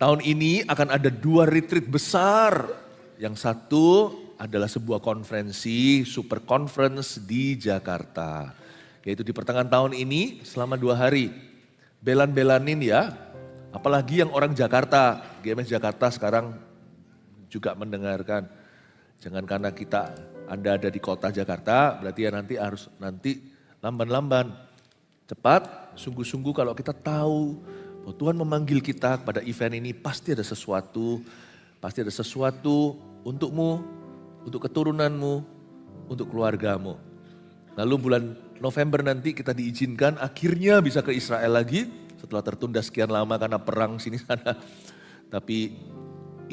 Tahun ini akan ada 2 retreat besar. Yang satu adalah sebuah konferensi, super conference di Jakarta. Yaitu di pertengahan tahun ini selama 2 hari. Belan-belanin ya, apalagi yang orang Jakarta. GMS Jakarta sekarang juga mendengarkan. Jangan karena Anda ada di kota Jakarta, berarti ya nanti lamban-lamban. Cepat, sungguh-sungguh kalau kita tahu bahwa Tuhan memanggil kita pada event ini pasti ada sesuatu untukmu, untuk keturunanmu, untuk keluargamu. Lalu bulan November nanti kita diizinkan akhirnya bisa ke Israel lagi setelah tertunda sekian lama karena perang sini sana. Tapi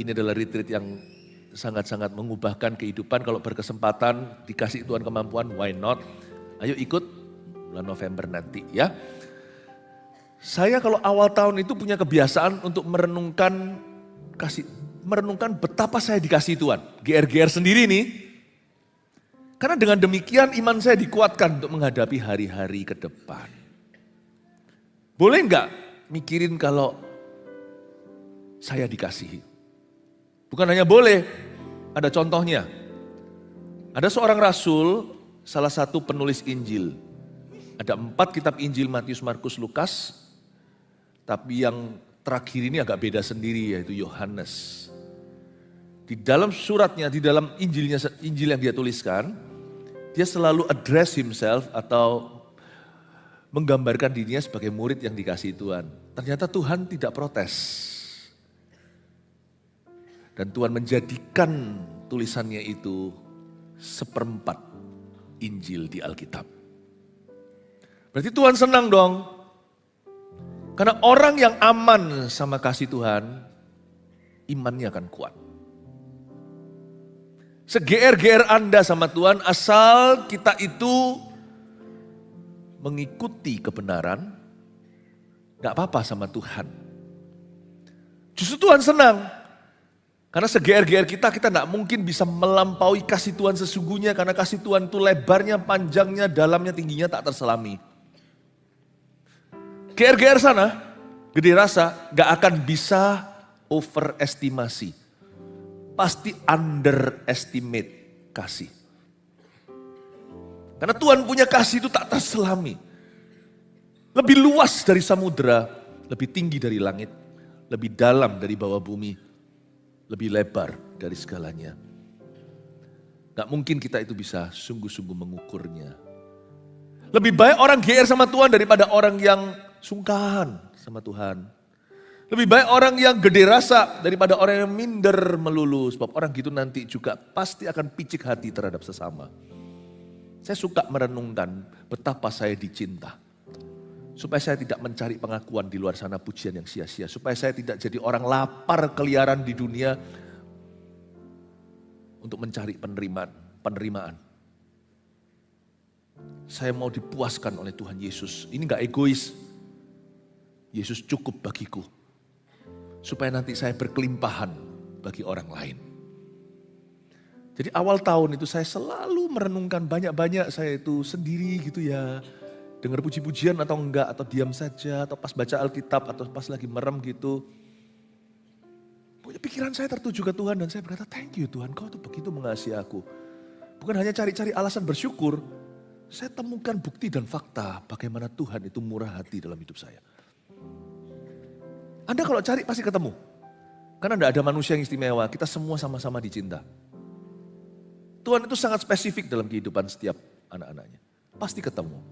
ini adalah retreat yang sangat-sangat mengubahkan kehidupan. Kalau berkesempatan dikasih Tuhan kemampuan, why not? Ayo ikut bulan November nanti ya. Saya kalau awal tahun itu punya kebiasaan untuk merenungkan betapa saya dikasih Tuhan. GR-GR sendiri nih. Karena dengan demikian iman saya dikuatkan untuk menghadapi hari-hari ke depan. Boleh enggak mikirin kalau saya dikasihi? Bukan hanya boleh, ada contohnya. Ada seorang rasul, salah satu penulis Injil. Ada 4 kitab Injil, Matius, Markus, Lukas. Tapi yang terakhir ini agak beda sendiri, yaitu Yohanes. Di dalam suratnya, di dalam Injil yang dia tuliskan, dia selalu address himself atau menggambarkan dirinya sebagai murid yang dikasihi Tuhan. Ternyata Tuhan tidak protes. Dan Tuhan menjadikan tulisannya itu 1/4 Injil di Alkitab. Berarti Tuhan senang dong. Karena orang yang aman sama kasih Tuhan, imannya akan kuat. Seger-ger Anda sama Tuhan, asal kita itu mengikuti kebenaran, gak apa-apa sama Tuhan. Justru Tuhan senang. Karena seger-ger kita gak mungkin bisa melampaui kasih Tuhan sesungguhnya. Karena kasih Tuhan itu lebarnya, panjangnya, dalamnya, tingginya tak terselami. GR-GR sana, gede rasa, gak akan bisa overestimasi. Pasti underestimate kasih. Karena Tuhan punya kasih itu tak terselami. Lebih luas dari samudera, lebih tinggi dari langit, lebih dalam dari bawah bumi, lebih lebar dari segalanya. Gak mungkin kita itu bisa sungguh-sungguh mengukurnya. Lebih baik orang GR sama Tuhan daripada orang yang sungkan sama Tuhan. Lebih baik orang yang gede rasa daripada orang yang minder melulu. Sebab orang gitu nanti juga pasti akan picik hati terhadap sesama. Saya suka merenungkan betapa saya dicinta. Supaya saya tidak mencari pengakuan di luar sana, pujian yang sia-sia. Supaya saya tidak jadi orang lapar keliaran di dunia untuk mencari penerimaan. Saya mau dipuaskan oleh Tuhan Yesus. Ini gak egois. Yesus cukup bagiku. Supaya nanti saya berkelimpahan bagi orang lain. Jadi awal tahun itu saya selalu merenungkan banyak-banyak saya itu sendiri gitu ya. Dengar puji-pujian atau enggak, atau diam saja, atau pas baca Alkitab, atau pas lagi merem gitu. Pokoknya pikiran saya tertuju ke Tuhan dan saya berkata, thank you Tuhan, kau tuh begitu mengasihi aku. Bukan hanya cari-cari alasan bersyukur, saya temukan bukti dan fakta bagaimana Tuhan itu murah hati dalam hidup saya. Anda kalau cari pasti ketemu. Karena tidak ada manusia yang istimewa, kita semua sama-sama dicinta. Tuhan itu sangat spesifik dalam kehidupan setiap anak-anaknya. Pasti ketemu.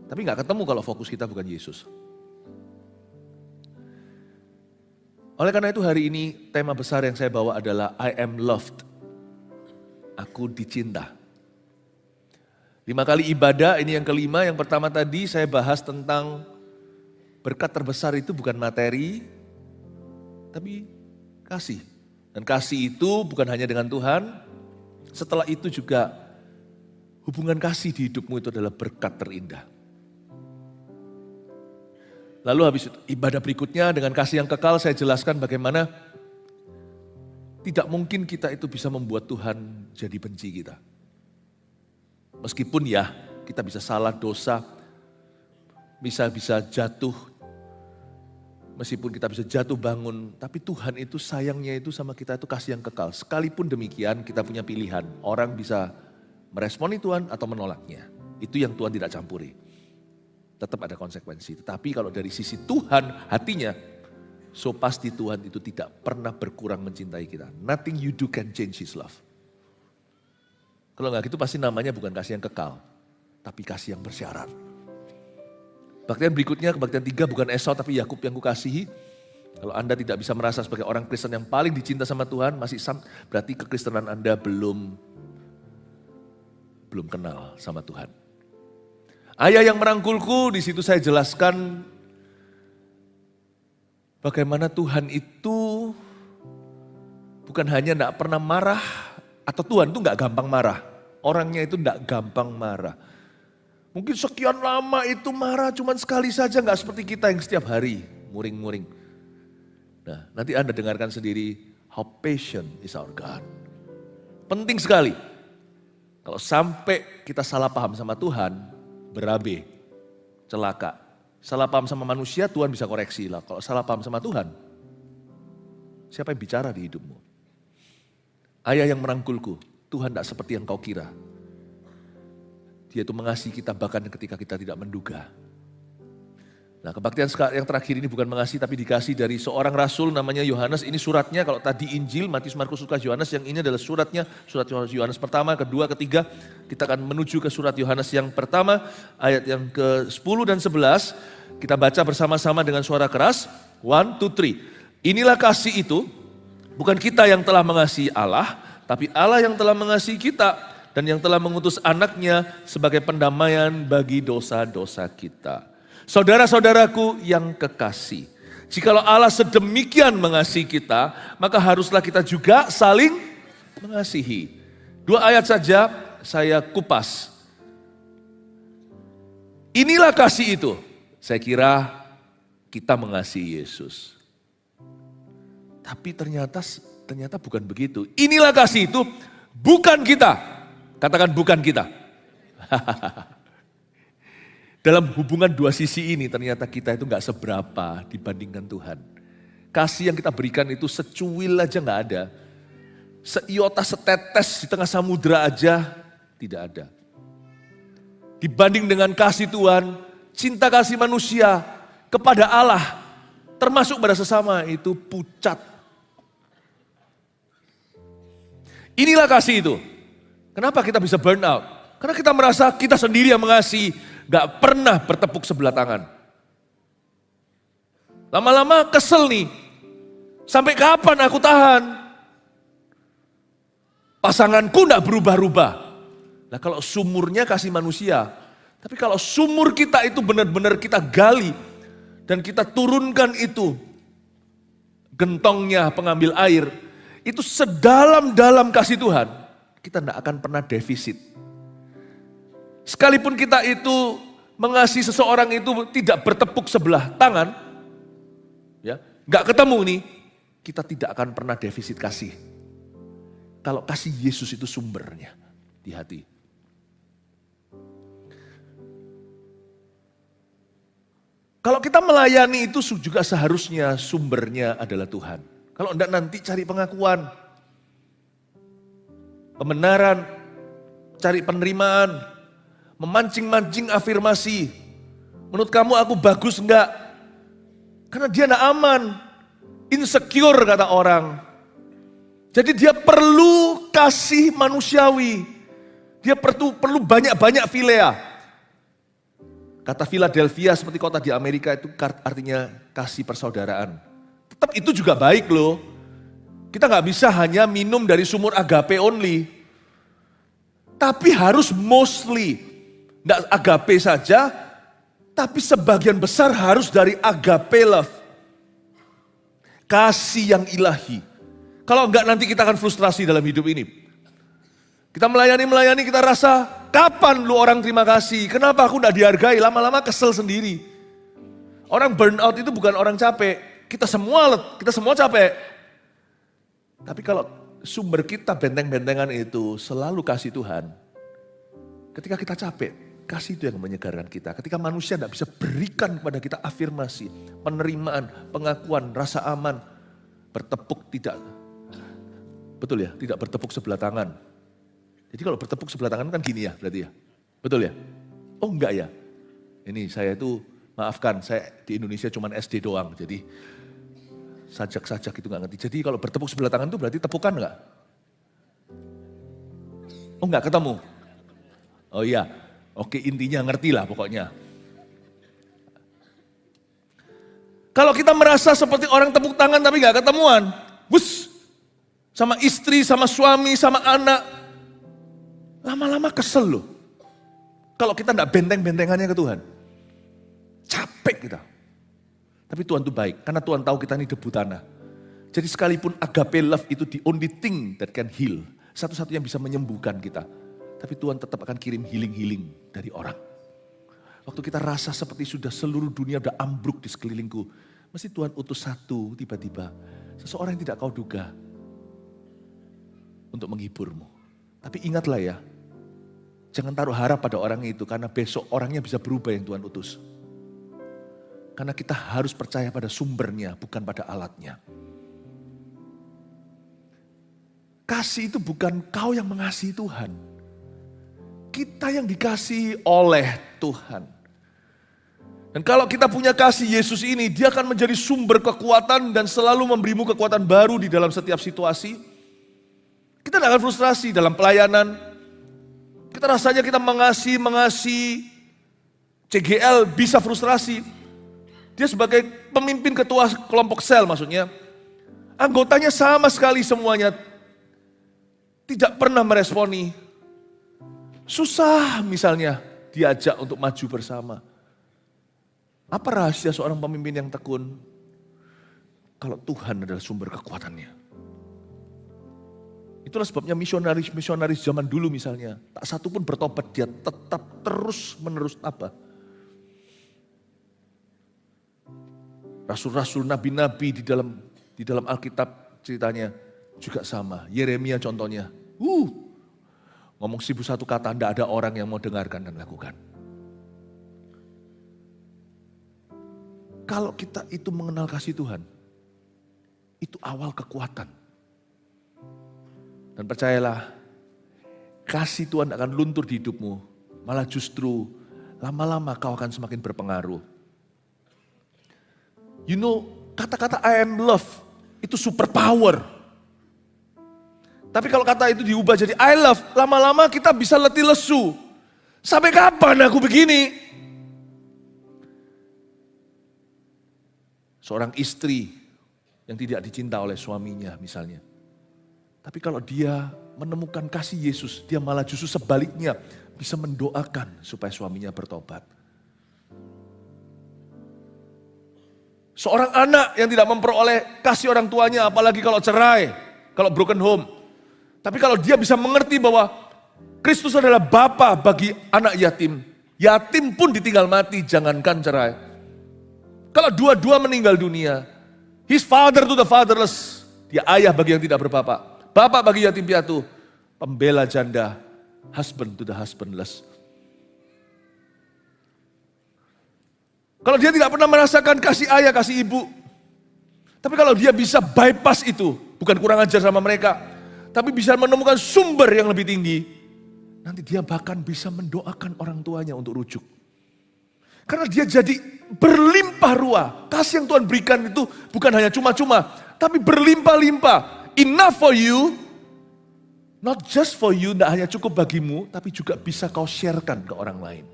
Tapi gak ketemu kalau fokus kita bukan Yesus. Oleh karena itu hari ini tema besar yang saya bawa adalah I am loved. Aku dicinta. 5 kali ibadah, ini yang kelima. Yang pertama tadi saya bahas tentang berkat terbesar itu bukan materi, tapi kasih. Dan kasih itu bukan hanya dengan Tuhan, setelah itu juga hubungan kasih di hidupmu itu adalah berkat terindah. Lalu habis itu, ibadah berikutnya dengan kasih yang kekal saya jelaskan bagaimana tidak mungkin kita itu bisa membuat Tuhan jadi benci kita. Meskipun ya kita bisa salah dosa, bisa jatuh, Meskipun kita bisa jatuh bangun, tapi Tuhan itu sayangnya itu sama kita itu kasih yang kekal. Sekalipun demikian kita punya pilihan. Orang bisa meresponi Tuhan atau menolaknya. Itu yang Tuhan tidak campuri. Tetap ada konsekuensi. Tetapi kalau dari sisi Tuhan hatinya, so pasti Tuhan itu tidak pernah berkurang mencintai kita. Nothing you do can change His love. Kalau enggak gitu pasti namanya bukan kasih yang kekal, tapi kasih yang bersyarat. Kebaktian berikutnya, kebaktian 3 bukan Esau tapi Yakub yang kukasihi. Kalau Anda tidak bisa merasa sebagai orang Kristen yang paling dicinta sama Tuhan, berarti kekristenan Anda belum kenal sama Tuhan. Ayah yang merangkulku, di situ saya jelaskan bagaimana Tuhan itu bukan hanya tidak pernah marah, atau Tuhan itu nggak gampang marah. Orangnya itu nggak gampang marah. Mungkin sekian lama itu marah cuman sekali saja, nggak seperti kita yang setiap hari muring-muring. Nah, nanti Anda dengarkan sendiri, how patient is our God. Penting sekali. Kalau sampai kita salah paham sama Tuhan, berabe, celaka. Salah paham sama manusia, Tuhan bisa koreksi lah. Kalau salah paham sama Tuhan, siapa yang bicara di hidupmu? Ayah yang merangkulku, Tuhan tidak seperti yang kau kira. Dia itu mengasihi kita bahkan ketika kita tidak menduga. Nah, kebaktian yang terakhir ini bukan mengasihi tapi dikasih dari seorang rasul namanya Yohanes. Ini suratnya, kalau tadi Injil, Matius, Markus, Lukas, Yohanes, yang ini adalah suratnya. Surat Yohanes pertama, kedua, ketiga. Kita akan menuju ke surat Yohanes yang pertama, ayat yang ke-10 dan 11. Kita baca bersama-sama dengan suara keras. 1, 2, 3. Inilah kasih itu, bukan kita yang telah mengasihi Allah, tapi Allah yang telah mengasihi kita dan yang telah mengutus anaknya sebagai pendamaian bagi dosa-dosa kita. Saudara-saudaraku yang kekasih, jikalau Allah sedemikian mengasihi kita, maka haruslah kita juga saling mengasihi. 2 ayat saja saya kupas. Inilah kasih itu. Saya kira kita mengasihi Yesus. Tapi ternyata bukan begitu. Inilah kasih itu, bukan kita. Katakan bukan kita. Dalam hubungan dua sisi ini ternyata kita itu gak seberapa dibandingkan Tuhan. Kasih yang kita berikan itu secuil aja gak ada. Seiota setetes di tengah samudera aja tidak ada. Dibanding dengan kasih Tuhan, cinta kasih manusia kepada Allah, termasuk pada sesama itu pucat. Inilah kasih itu. Kenapa kita bisa burn out? Karena kita merasa kita sendiri yang mengasihi, gak pernah bertepuk sebelah tangan. Lama-lama kesel nih, sampai kapan aku tahan? Pasanganku gak berubah-ubah. Nah kalau sumurnya kasih manusia, tapi kalau sumur kita itu benar-benar kita gali, dan kita turunkan itu, gentongnya pengambil air, itu sedalam-dalam kasih Tuhan. Kita tidak akan pernah defisit. Sekalipun kita itu mengasihi seseorang itu tidak bertepuk sebelah tangan, ya, nggak ketemu nih, kita tidak akan pernah defisit kasih. Kalau kasih Yesus itu sumbernya di hati. Kalau kita melayani itu juga seharusnya sumbernya adalah Tuhan. Kalau enggak nanti cari pengakuan, pembenaran, cari penerimaan, memancing-mancing afirmasi. Menurut kamu aku bagus enggak? Karena dia enggak aman, insecure kata orang. Jadi dia perlu kasih manusiawi. Dia perlu banyak-banyak filea. Kata Philadelphia seperti kota di Amerika itu artinya kasih persaudaraan. Tetap itu juga baik loh. Kita nggak bisa hanya minum dari sumur agape only. Tapi harus mostly. Nggak agape saja, tapi sebagian besar harus dari agape love. Kasih yang ilahi. Kalau enggak nanti kita akan frustrasi dalam hidup ini. Kita melayani kita rasa, kapan lu orang terima kasih? Kenapa aku enggak dihargai? Lama-lama kesel sendiri. Orang burnout itu bukan orang capek. Kita semua capek. Tapi kalau sumber kita benteng-bentengan itu selalu kasih Tuhan. Ketika kita capek, Kasih itu yang menyegarkan kita. Ketika manusia tidak bisa berikan kepada kita afirmasi, penerimaan, pengakuan, rasa aman, bertepuk tidak, betul ya, tidak bertepuk sebelah tangan. Jadi kalau bertepuk sebelah tangan kan gini ya berarti ya, betul ya? Oh enggak ya, ini saya itu maafkan, saya di Indonesia cuma SD doang, jadi sajak-sajak itu enggak ngerti. Jadi kalau bertepuk sebelah tangan itu berarti tepukan enggak? Oh enggak ketemu? Oh iya, oke intinya ngerti lah pokoknya. Kalau kita merasa seperti orang tepuk tangan tapi enggak ketemuan, bus, sama istri, sama suami, sama anak, lama-lama kesel loh. Kalau kita enggak benteng-bentengannya ke Tuhan. Capek kita. Tapi Tuhan itu baik, karena Tuhan tahu kita ini debu tanah. Jadi sekalipun agape love itu the only thing that can heal. Satu-satunya yang bisa menyembuhkan kita. Tapi Tuhan tetap akan kirim healing-healing dari orang. Waktu kita rasa seperti sudah seluruh dunia sudah ambruk di sekelilingku. Mesti Tuhan utus satu tiba-tiba. Seseorang yang tidak kau duga. Untuk menghiburmu. Tapi ingatlah ya. Jangan taruh harap pada orang itu. Karena besok orangnya bisa berubah yang Tuhan utus. Karena kita harus percaya pada sumbernya. Bukan pada alatnya. Kasih itu bukan kau yang mengasihi Tuhan. Kita yang dikasihi oleh Tuhan. Dan kalau kita punya kasih Yesus ini, dia akan menjadi sumber kekuatan dan selalu memberimu kekuatan baru di dalam setiap situasi. Kita tidak akan frustrasi dalam pelayanan. Kita rasanya kita mengasihi CGL bisa frustrasi. Dia sebagai pemimpin ketua kelompok sel maksudnya. Anggotanya sama sekali semuanya tidak pernah meresponi. Susah misalnya diajak untuk maju bersama. Apa rahasia seorang pemimpin yang tekun? Kalau Tuhan adalah sumber kekuatannya. Itulah sebabnya misionaris zaman dulu misalnya. Tak satu pun bertobat, dia tetap terus menerus tabah. Rasul-rasul, nabi-nabi di dalam Alkitab ceritanya juga sama. Yeremia contohnya. Ngomong 1001 kata, tidak ada orang yang mau dengarkan dan lakukan. Kalau kita itu mengenal kasih Tuhan, itu awal kekuatan. Dan percayalah, kasih Tuhan akan luntur di hidupmu. Malah justru lama-lama kau akan semakin berpengaruh. You know, kata-kata I am love itu super power. Tapi kalau kata itu diubah jadi I love, lama-lama kita bisa letih lesu. Sampai kapan aku begini? Seorang istri yang tidak dicinta oleh suaminya misalnya. Tapi kalau dia menemukan kasih Yesus, dia malah justru sebaliknya bisa mendoakan supaya suaminya bertobat. Seorang anak yang tidak memperoleh kasih orang tuanya, apalagi kalau cerai, kalau broken home. Tapi kalau dia bisa mengerti bahwa Kristus adalah bapa bagi anak yatim. Yatim pun ditinggal mati, jangankan cerai. Kalau dua-dua meninggal dunia, his father to the fatherless. Dia ayah bagi yang tidak berbapak. Bapak bagi yatim piatu. Pembela janda, husband to the husbandless. Kalau dia tidak pernah merasakan kasih ayah, kasih ibu. Tapi kalau dia bisa bypass itu, bukan kurang ajar sama mereka. Tapi bisa menemukan sumber yang lebih tinggi. Nanti dia bahkan bisa mendoakan orang tuanya untuk rujuk. Karena dia jadi berlimpah ruah. Kasih yang Tuhan berikan itu bukan hanya cuma-cuma. Tapi berlimpah-limpah. Enough for you. Not just for you, tidak hanya cukup bagimu. Tapi juga bisa kau sharekan ke orang lain.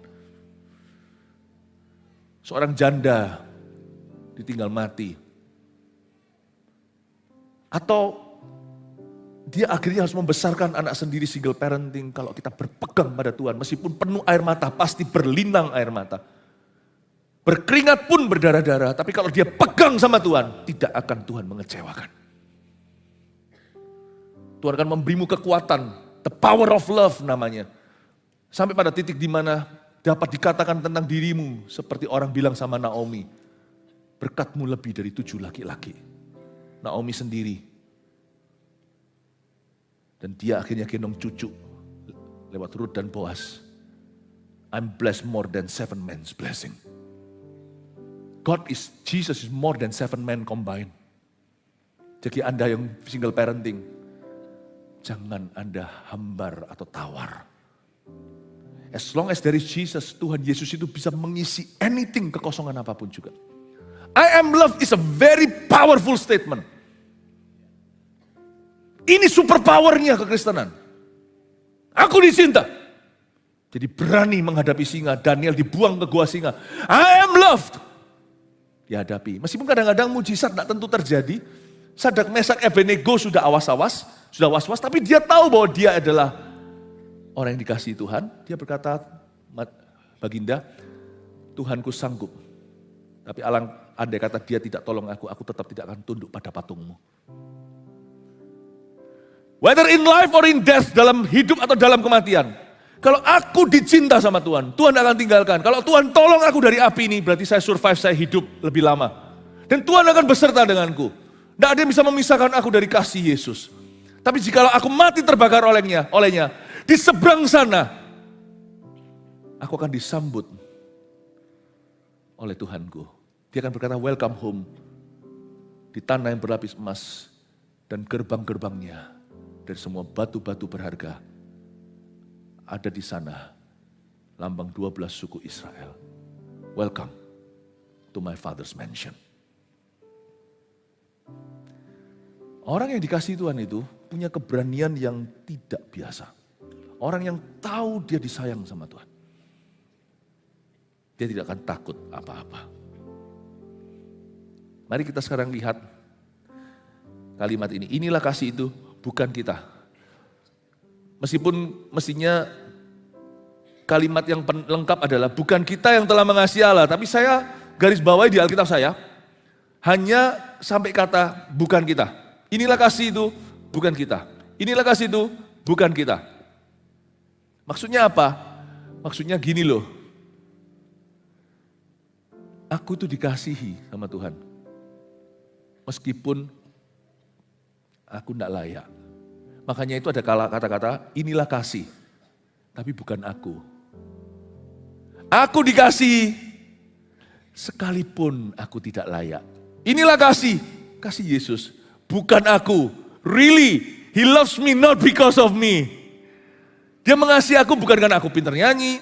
Seorang janda ditinggal mati. Atau dia akhirnya harus membesarkan anak sendiri single parenting. Kalau kita berpegang pada Tuhan, meskipun penuh air mata, pasti berlinang air mata. Berkeringat pun berdarah-darah, tapi kalau dia pegang sama Tuhan, tidak akan Tuhan mengecewakan. Tuhan akan memberimu kekuatan, the power of love namanya. Sampai pada titik di mana dapat dikatakan tentang dirimu, seperti orang bilang sama Naomi, berkatmu lebih dari 7 laki-laki. Naomi sendiri. Dan dia akhirnya gendong cucu lewat Rut dan Boaz. I'm blessed more than 7 men's blessing. Jesus is more than 7 men combined. Jadi Anda yang single parenting, jangan Anda hambar atau tawar. As long as there is Jesus, Tuhan Yesus itu bisa mengisi anything, kekosongan apapun juga. I am loved is a very powerful statement. Ini super powernya kekristenan. Aku dicinta. Jadi berani menghadapi singa. Daniel dibuang ke gua singa. I am loved. Dihadapi. Meskipun kadang-kadang mujizat tidak tentu terjadi. Sadrak, Mesak, Abednego sudah awas-awas, sudah was-was. Tapi dia tahu bahwa dia adalah orang yang dikasihi Tuhan. Dia berkata, Baginda, Tuhanku sanggup. Tapi andai kata dia tidak tolong aku tetap tidak akan tunduk pada patungmu. Whether in life or in death, dalam hidup atau dalam kematian. Kalau aku dicinta sama Tuhan, Tuhan akan tinggalkan. Kalau Tuhan tolong aku dari api ini, berarti saya survive, saya hidup lebih lama. Dan Tuhan akan beserta denganku. Tidak ada yang bisa memisahkan aku dari kasih Yesus. Tapi jikalau aku mati terbakar olehnya, di seberang sana, aku akan disambut oleh Tuhanku. Dia akan berkata, welcome home. Di tanah yang berlapis emas dan gerbang-gerbangnya dari semua batu-batu berharga. Ada di sana lambang 12 suku Israel. Welcome to my father's mansion. Orang yang dikasihi Tuhan itu punya keberanian yang tidak biasa. Orang yang tahu dia disayang sama Tuhan. Dia tidak akan takut apa-apa. Mari kita sekarang lihat kalimat ini. Inilah kasih itu, bukan kita. Meskipun mestinya kalimat yang lengkap adalah bukan kita yang telah mengasihi Allah. Tapi saya garis bawahi di Alkitab saya, hanya sampai kata bukan kita. Inilah kasih itu, bukan kita. Inilah kasih itu, bukan kita. Maksudnya apa? Maksudnya gini loh. Aku itu dikasihi sama Tuhan. Meskipun aku tidak layak. Makanya itu ada kata-kata, inilah kasih. Tapi bukan aku. Aku dikasihi sekalipun aku tidak layak. Inilah kasih Yesus. Bukan aku. Really, He loves me not because of me. Dia mengasihi aku bukan karena aku pintar nyanyi.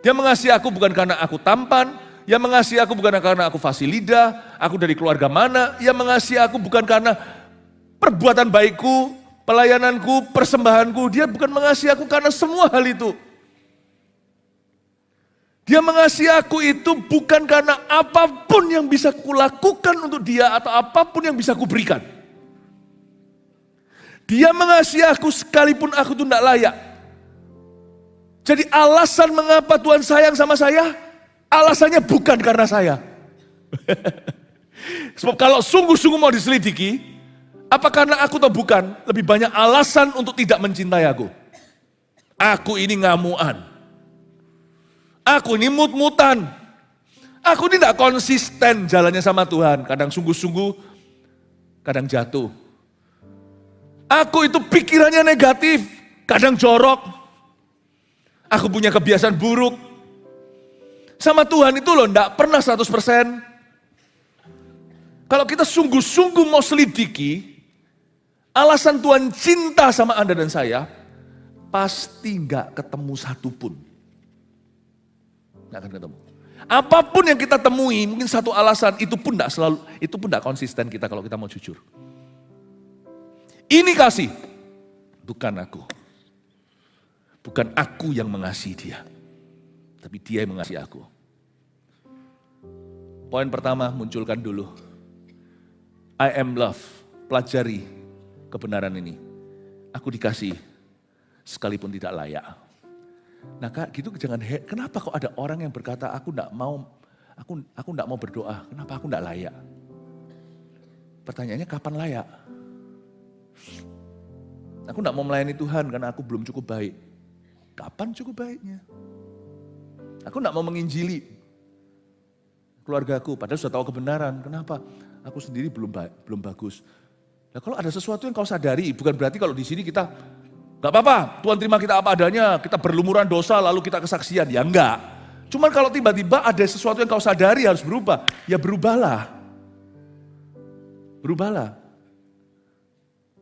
Dia mengasihi aku bukan karena aku tampan. Dia mengasihi aku bukan karena aku fasih lidah. Aku dari keluarga mana. Dia mengasihi aku bukan karena perbuatan baikku, pelayananku, persembahanku. Dia bukan mengasihi aku karena semua hal itu. Dia mengasihi aku itu bukan karena apapun yang bisa kulakukan untuk dia atau apapun yang bisa kuberikan. Dia mengasihi aku sekalipun aku itu tidak layak. Jadi alasan mengapa Tuhan sayang sama saya, alasannya bukan karena saya. Sebab kalau sungguh-sungguh mau diselidiki, apa karena aku atau bukan, lebih banyak alasan untuk tidak mencintai aku. Aku ini ngamuan. Aku ini mut-mutan. Aku ini tidak konsisten jalannya sama Tuhan. Kadang sungguh-sungguh, kadang jatuh. Aku itu pikirannya negatif, kadang jorok. Aku punya kebiasaan buruk. Sama Tuhan itu loh, tidak pernah 100%. Kalau kita sungguh-sungguh mau selidiki, alasan Tuhan cinta sama Anda dan saya, pasti nggak ketemu satupun. Nggak akan ketemu. Apapun yang kita temui, mungkin satu alasan, itu pun nggak konsisten kita kalau kita mau jujur. Ini kasih, bukan aku. Bukan aku yang mengasihi dia, tapi dia yang mengasihi aku. Poin pertama, munculkan dulu. I am love, pelajari kebenaran ini. Aku dikasih, sekalipun tidak layak. Nah kak, gitu jangan, kenapa kok ada orang yang berkata, aku enggak mau berdoa, kenapa aku enggak layak? Pertanyaannya kapan layak? Aku enggak mau melayani Tuhan karena aku belum cukup baik. Kapan cukup baiknya? Aku enggak mau menginjili keluargaku, padahal sudah tahu kebenaran. Kenapa? Aku sendiri belum bagus. Nah kalau ada sesuatu yang kau sadari, bukan berarti kalau di sini kita Gak apa-apa, Tuhan terima kita apa adanya, kita berlumuran dosa lalu kita kesaksian. Ya enggak. Cuman kalau tiba-tiba ada sesuatu yang kau sadari harus berubah, ya berubahlah. Berubahlah.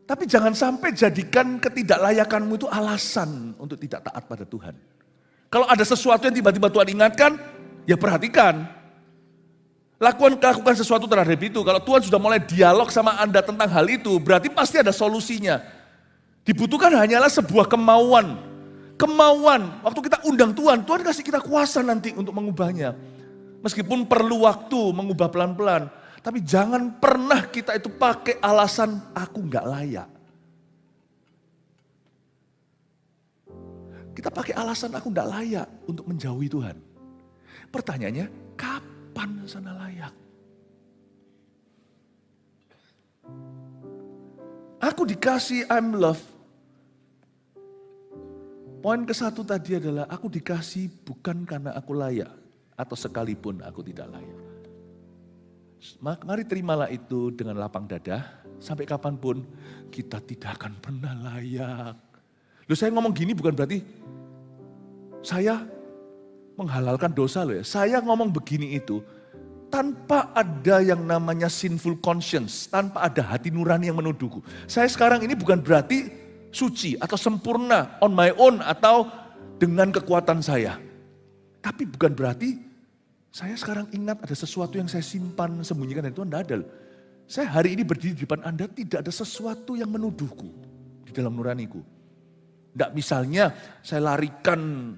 Tapi jangan sampai jadikan ketidaklayakanmu itu alasan untuk tidak taat pada Tuhan. Kalau ada sesuatu yang tiba-tiba Tuhan ingatkan, ya perhatikan. Lakukan sesuatu terhadap itu. Kalau Tuhan sudah mulai dialog sama Anda tentang hal itu, berarti pasti ada solusinya. Dibutuhkan hanyalah sebuah kemauan. Kemauan, waktu kita undang Tuhan, Tuhan kasih kita kuasa nanti untuk mengubahnya. Meskipun perlu waktu mengubah pelan-pelan. Tapi jangan pernah kita itu pakai alasan aku nggak layak. Kita pakai alasan aku nggak layak untuk menjauhi Tuhan. Pertanyaannya, kapan sana layak? Aku dikasih, I'm loved. Poin ke-1 tadi adalah aku dikasih bukan karena aku layak atau sekalipun aku tidak layak. Mari terimalah itu dengan lapang dada, sampai kapanpun kita tidak akan pernah layak. Loh, saya ngomong gini bukan berarti saya menghalalkan dosa loh ya. Saya ngomong begini itu tanpa ada yang namanya sinful conscience, tanpa ada hati nurani yang menuduhku. Saya sekarang ini bukan berarti suci atau sempurna on my own atau dengan kekuatan saya. Tapi bukan berarti saya sekarang ingat ada sesuatu yang saya simpan, sembunyikan dari Tuhan, tidak ada. Saya hari ini berdiri di depan Anda tidak ada sesuatu yang menuduhku di dalam nuraniku. Tidak misalnya saya larikan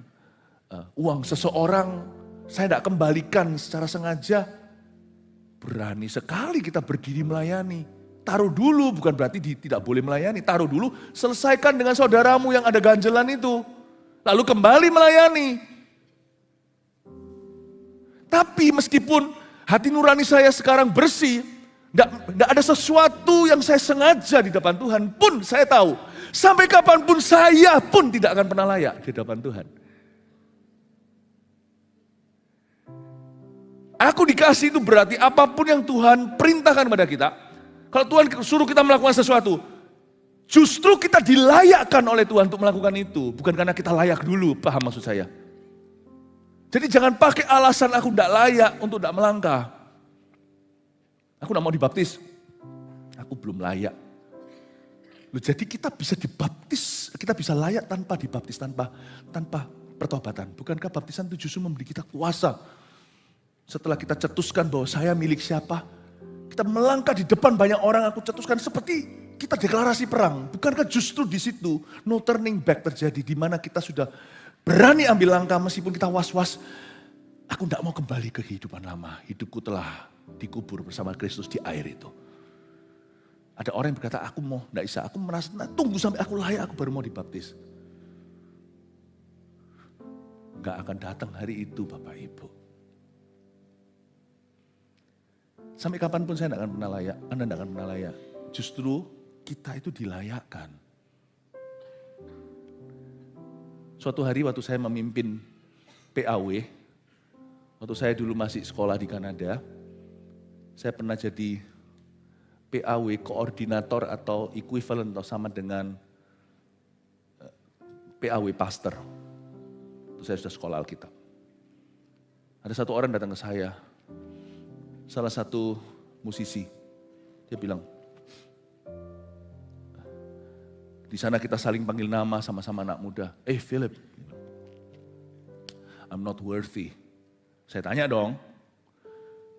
uang seseorang, saya tidak kembalikan secara sengaja. Berani sekali kita berdiri melayani. Taruh dulu, bukan berarti tidak boleh melayani. Taruh dulu, selesaikan dengan saudaramu yang ada ganjelan itu. Lalu kembali melayani. Tapi meskipun hati nurani saya sekarang bersih, tidak ada sesuatu yang saya sengaja di depan Tuhan pun saya tahu. Sampai kapanpun saya pun tidak akan pernah layak di depan Tuhan. Aku dikasih itu berarti apapun yang Tuhan perintahkan pada kita. Kalau Tuhan suruh kita melakukan sesuatu, justru kita dilayakkan oleh Tuhan untuk melakukan itu. Bukan karena kita layak dulu, paham maksud saya. Jadi jangan pakai alasan aku tidak layak untuk tidak melangkah. Aku tidak mau dibaptis, aku belum layak. Loh, jadi kita bisa dibaptis, kita bisa layak tanpa dibaptis, tanpa pertobatan. Bukankah baptisan itu justru memberi kita kuasa? Setelah kita cetuskan bahwa saya milik siapa, kita melangkah di depan banyak orang, aku cetuskan seperti kita deklarasi perang. Bukankah justru di situ no turning back terjadi, di mana kita sudah berani ambil langkah meskipun kita was-was. Aku tidak mau kembali ke kehidupan lama, hidupku telah dikubur bersama Kristus di air itu. Ada orang yang berkata, aku mau, tidak bisa, aku merasa, tunggu sampai aku layak, aku baru mau dibaptis. Enggak akan datang hari itu Bapak Ibu. Sampai kapanpun saya tidak akan pernah layak, Anda tidak akan pernah layak. Justru kita itu dilayakkan. Suatu hari waktu saya memimpin PAW, waktu saya dulu masih sekolah di Kanada, saya pernah jadi PAW koordinator atau equivalent atau sama dengan PAW pastor. Itu saya sudah sekolah Alkitab. Ada satu orang datang ke saya, salah satu musisi, dia bilang, di sana kita saling panggil nama sama-sama anak muda. Philip, I'm not worthy. Saya tanya dong,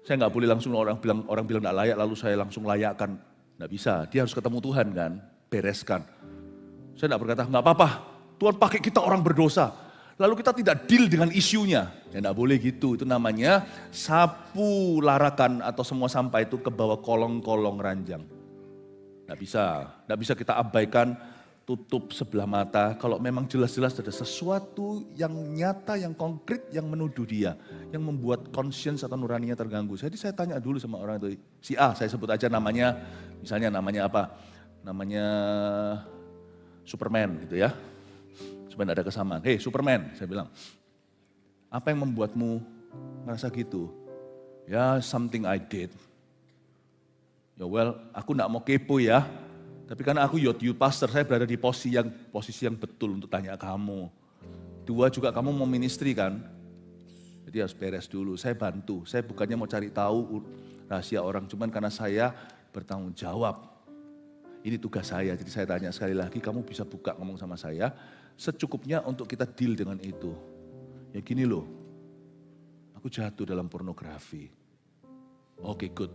saya nggak boleh langsung orang bilang nggak layak lalu saya langsung layakkan, nggak bisa. Dia harus ketemu Tuhan kan, bereskan. Saya nggak berkata nggak apa-apa, Tuhan pakai kita orang berdosa. Lalu kita tidak deal dengan isunya. Ya enggak boleh gitu, itu namanya sapu larakan atau semua sampah itu ke bawah kolong-kolong ranjang. Enggak bisa kita abaikan, tutup sebelah mata. Kalau memang jelas-jelas ada sesuatu yang nyata, yang konkret, yang menuduh dia. Yang membuat conscience atau nuraninya terganggu. Jadi saya tanya dulu sama orang itu, si A saya sebut aja namanya, misalnya namanya apa? Namanya Superman gitu ya. Supaya tidak ada kesamaan. Hey Superman, saya bilang, apa yang membuatmu merasa gitu? Ya something I did. Ya well, aku tidak mau kepo ya. Tapi karena aku youth pastor, saya berada di posisi yang betul untuk tanya kamu. 2 juga kamu mau ministry kan? Jadi harus beres dulu, saya bantu. Saya bukannya mau cari tahu rahasia orang, cuman karena saya bertanggung jawab. Ini tugas saya, jadi saya tanya sekali lagi, kamu bisa buka ngomong sama saya, secukupnya untuk kita deal dengan itu. Ya gini loh, aku jatuh dalam pornografi. Oke, good.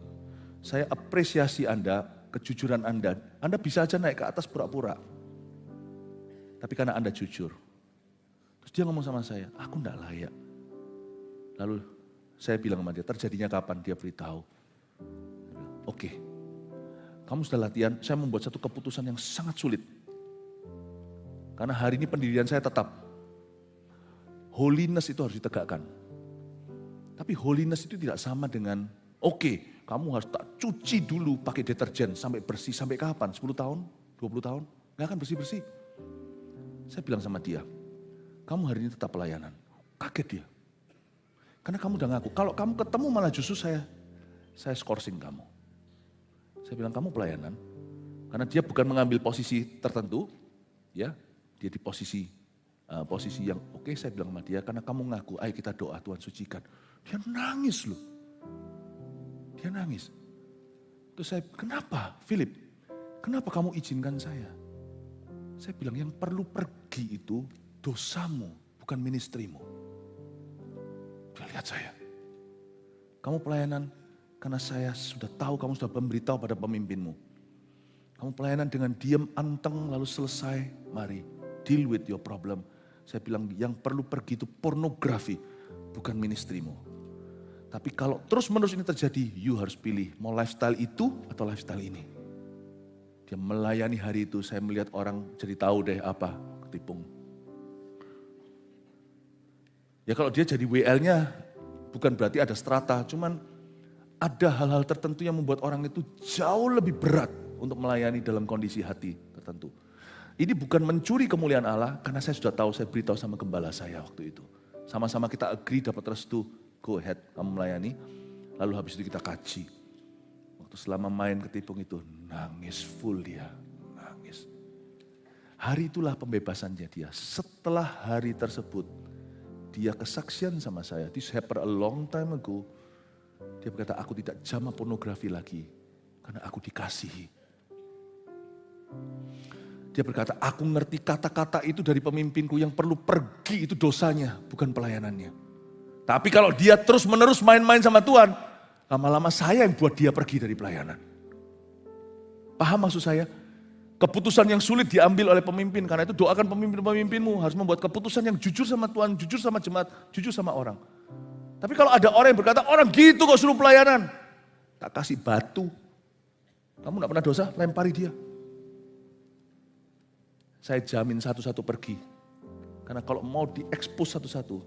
Saya apresiasi Anda, kejujuran Anda bisa aja naik ke atas pura-pura. Tapi karena Anda jujur. Terus dia ngomong sama saya, aku enggak layak. Lalu saya bilang sama dia, terjadinya kapan? Dia beritahu. Oke, kamu sudah latihan, saya membuat satu keputusan yang sangat sulit. Karena hari ini pendirian saya tetap. Holiness itu harus ditegakkan. Tapi holiness itu tidak sama dengan, oke, kamu harus tak cuci dulu pakai deterjen sampai bersih. Sampai kapan? 10 tahun? 20 tahun? Nggak akan bersih-bersih. Saya bilang sama dia, kamu hari ini tetap pelayanan. Kaget dia. Karena kamu udah ngaku, kalau kamu ketemu malah justru saya skorsing kamu. Saya bilang kamu pelayanan, karena dia bukan mengambil posisi tertentu, ya dia di posisi yang oke, saya bilang sama dia, karena kamu ngaku, ayo kita doa Tuhan sucikan. Dia nangis loh, dia nangis. Terus saya, kenapa Philip, kenapa kamu izinkan saya? Saya bilang yang perlu pergi itu dosamu, bukan ministrimu. Dia lihat saya, kamu pelayanan karena saya sudah tahu kamu sudah memberitahu pada pemimpinmu. Kamu pelayanan dengan diam anteng lalu selesai, mari deal with your problem. Saya bilang yang perlu pergi itu pornografi, bukan ministrimu. Tapi kalau terus menerus ini terjadi, you harus pilih mau lifestyle itu atau lifestyle ini. Dia melayani hari itu, saya melihat orang jadi tahu deh apa, ketipung. Ya kalau dia jadi WL-nya bukan berarti ada strata, cuman ada hal-hal tertentu yang membuat orang itu jauh lebih berat untuk melayani dalam kondisi hati tertentu. Ini bukan mencuri kemuliaan Allah, karena saya sudah tahu, saya beritahu sama gembala saya waktu itu. Sama-sama kita agree dapat restu, go ahead kamu melayani. Lalu habis itu kita kaji. Waktu selama main ketipung itu nangis full dia, nangis. Hari itulah pembebasannya dia. Setelah hari tersebut, dia kesaksian sama saya, this happened a long time ago. Dia berkata, aku tidak jamah pornografi lagi, karena aku dikasihi. Dia berkata, aku ngerti kata-kata itu dari pemimpinku, yang perlu pergi itu dosanya, bukan pelayanannya. Tapi kalau dia terus menerus main-main sama Tuhan, lama-lama saya yang buat dia pergi dari pelayanan. Paham maksud saya? Keputusan yang sulit diambil oleh pemimpin, karena itu doakan pemimpin-pemimpinmu harus membuat keputusan yang jujur sama Tuhan, jujur sama jemaat, jujur sama orang. Tapi kalau ada orang yang berkata, orang gitu kok suruh pelayanan, tak kasih batu. Kamu gak pernah dosa, lempari dia. Saya jamin satu-satu pergi. Karena kalau mau diekspos satu-satu,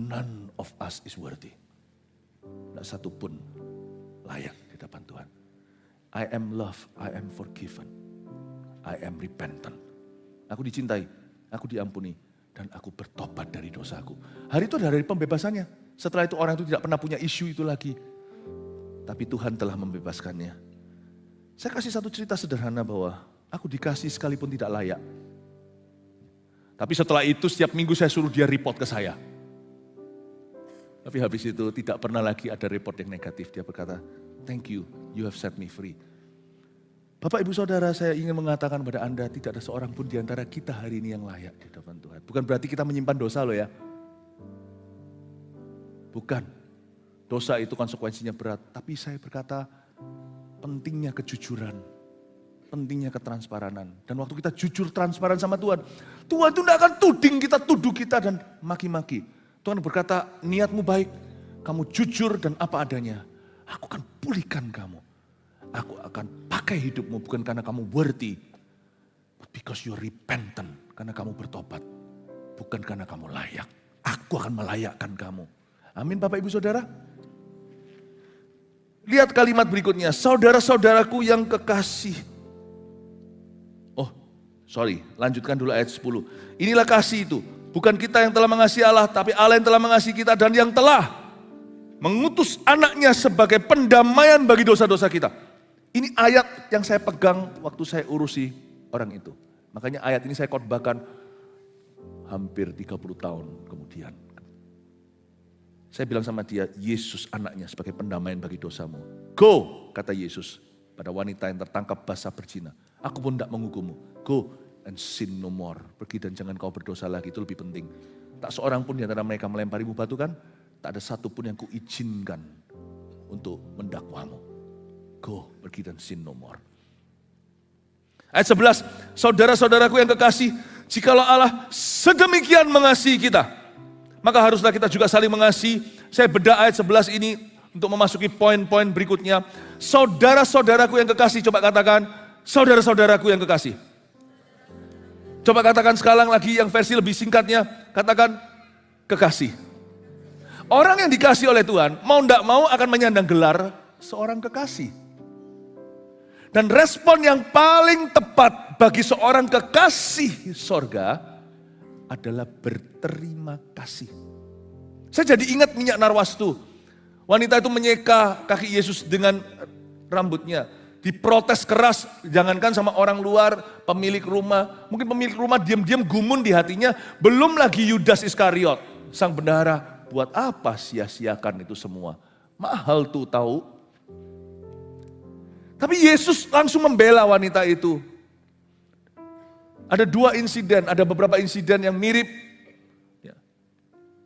none of us is worthy. Tidak satu pun layak di depan Tuhan. I am loved, I am forgiven. I am repentant. Aku dicintai, aku diampuni, dan aku bertobat dari dosaku. Hari itu adalah hari pembebasannya. Setelah itu orang itu tidak pernah punya isu itu lagi. Tapi Tuhan telah membebaskannya. Saya kasih satu cerita sederhana bahwa aku dikasih sekalipun tidak layak. Tapi setelah itu setiap minggu saya suruh dia report ke saya. Tapi habis itu tidak pernah lagi ada report yang negatif. Dia berkata, thank you, you have set me free. Bapak, Ibu, Saudara, saya ingin mengatakan kepada Anda, tidak ada seorang pun di antara kita hari ini yang layak di depan Tuhan. Bukan berarti kita menyimpan dosa loh ya. Bukan. Dosa itu konsekuensinya berat. Tapi saya berkata, pentingnya kejujuran. Pentingnya ketransparanan. Dan waktu kita jujur transparan sama Tuhan, Tuhan itu tidak akan tuding kita, tuduh kita dan maki-maki. Tuhan berkata, niatmu baik, kamu jujur dan apa adanya. Aku akan pulihkan kamu. Aku akan pakai hidupmu bukan karena kamu worthy, but because you're repentant, karena kamu bertobat, bukan karena kamu layak. Aku akan melayakkan kamu. Amin Bapak Ibu Saudara. Lihat kalimat berikutnya, saudara-saudaraku yang kekasih. Lanjutkan dulu ayat 10. Inilah kasih itu, bukan kita yang telah mengasihi Allah, tapi Allah yang telah mengasihi kita dan yang telah mengutus anaknya sebagai pendamaian bagi dosa-dosa kita. Ini ayat yang saya pegang waktu saya urusi orang itu. Makanya ayat ini saya khotbahkan hampir 30 tahun kemudian. Saya bilang sama dia, Yesus anaknya sebagai pendamaian bagi dosamu. Go, kata Yesus pada wanita yang tertangkap basah berzina. Aku pun tidak menghukummu. Go and sin no more. Pergi dan jangan kau berdosa lagi, itu lebih penting. Tak seorang pun di antara mereka melemparimu batu kan? Tak ada satu pun yang kuizinkan untuk mendakwamu. Go, pergi dan sin no more. Ayat 11, saudara-saudaraku yang kekasih, jikalau Allah sedemikian mengasihi kita, maka haruslah kita juga saling mengasihi. Saya bedah ayat 11 ini untuk memasuki poin-poin berikutnya. Saudara-saudaraku yang kekasih, coba katakan, saudara-saudaraku yang kekasih. Coba katakan sekarang lagi yang versi lebih singkatnya, katakan kekasih. Orang yang dikasih oleh Tuhan, mau tidak mau akan menyandang gelar seorang kekasih. Dan respon yang paling tepat bagi seorang kekasih sorga adalah berterima kasih. Saya jadi ingat minyak narwastu. Wanita itu menyeka kaki Yesus dengan rambutnya. Diprotes keras, jangankan sama orang luar, pemilik rumah. Mungkin pemilik rumah diam-diam gumun di hatinya. Belum lagi Yudas Iskariot, sang bendahara. Buat apa sia-siakan itu semua? Mahal tuh tahu. Tapi Yesus langsung membela wanita itu. Ada dua insiden, ada beberapa insiden yang mirip.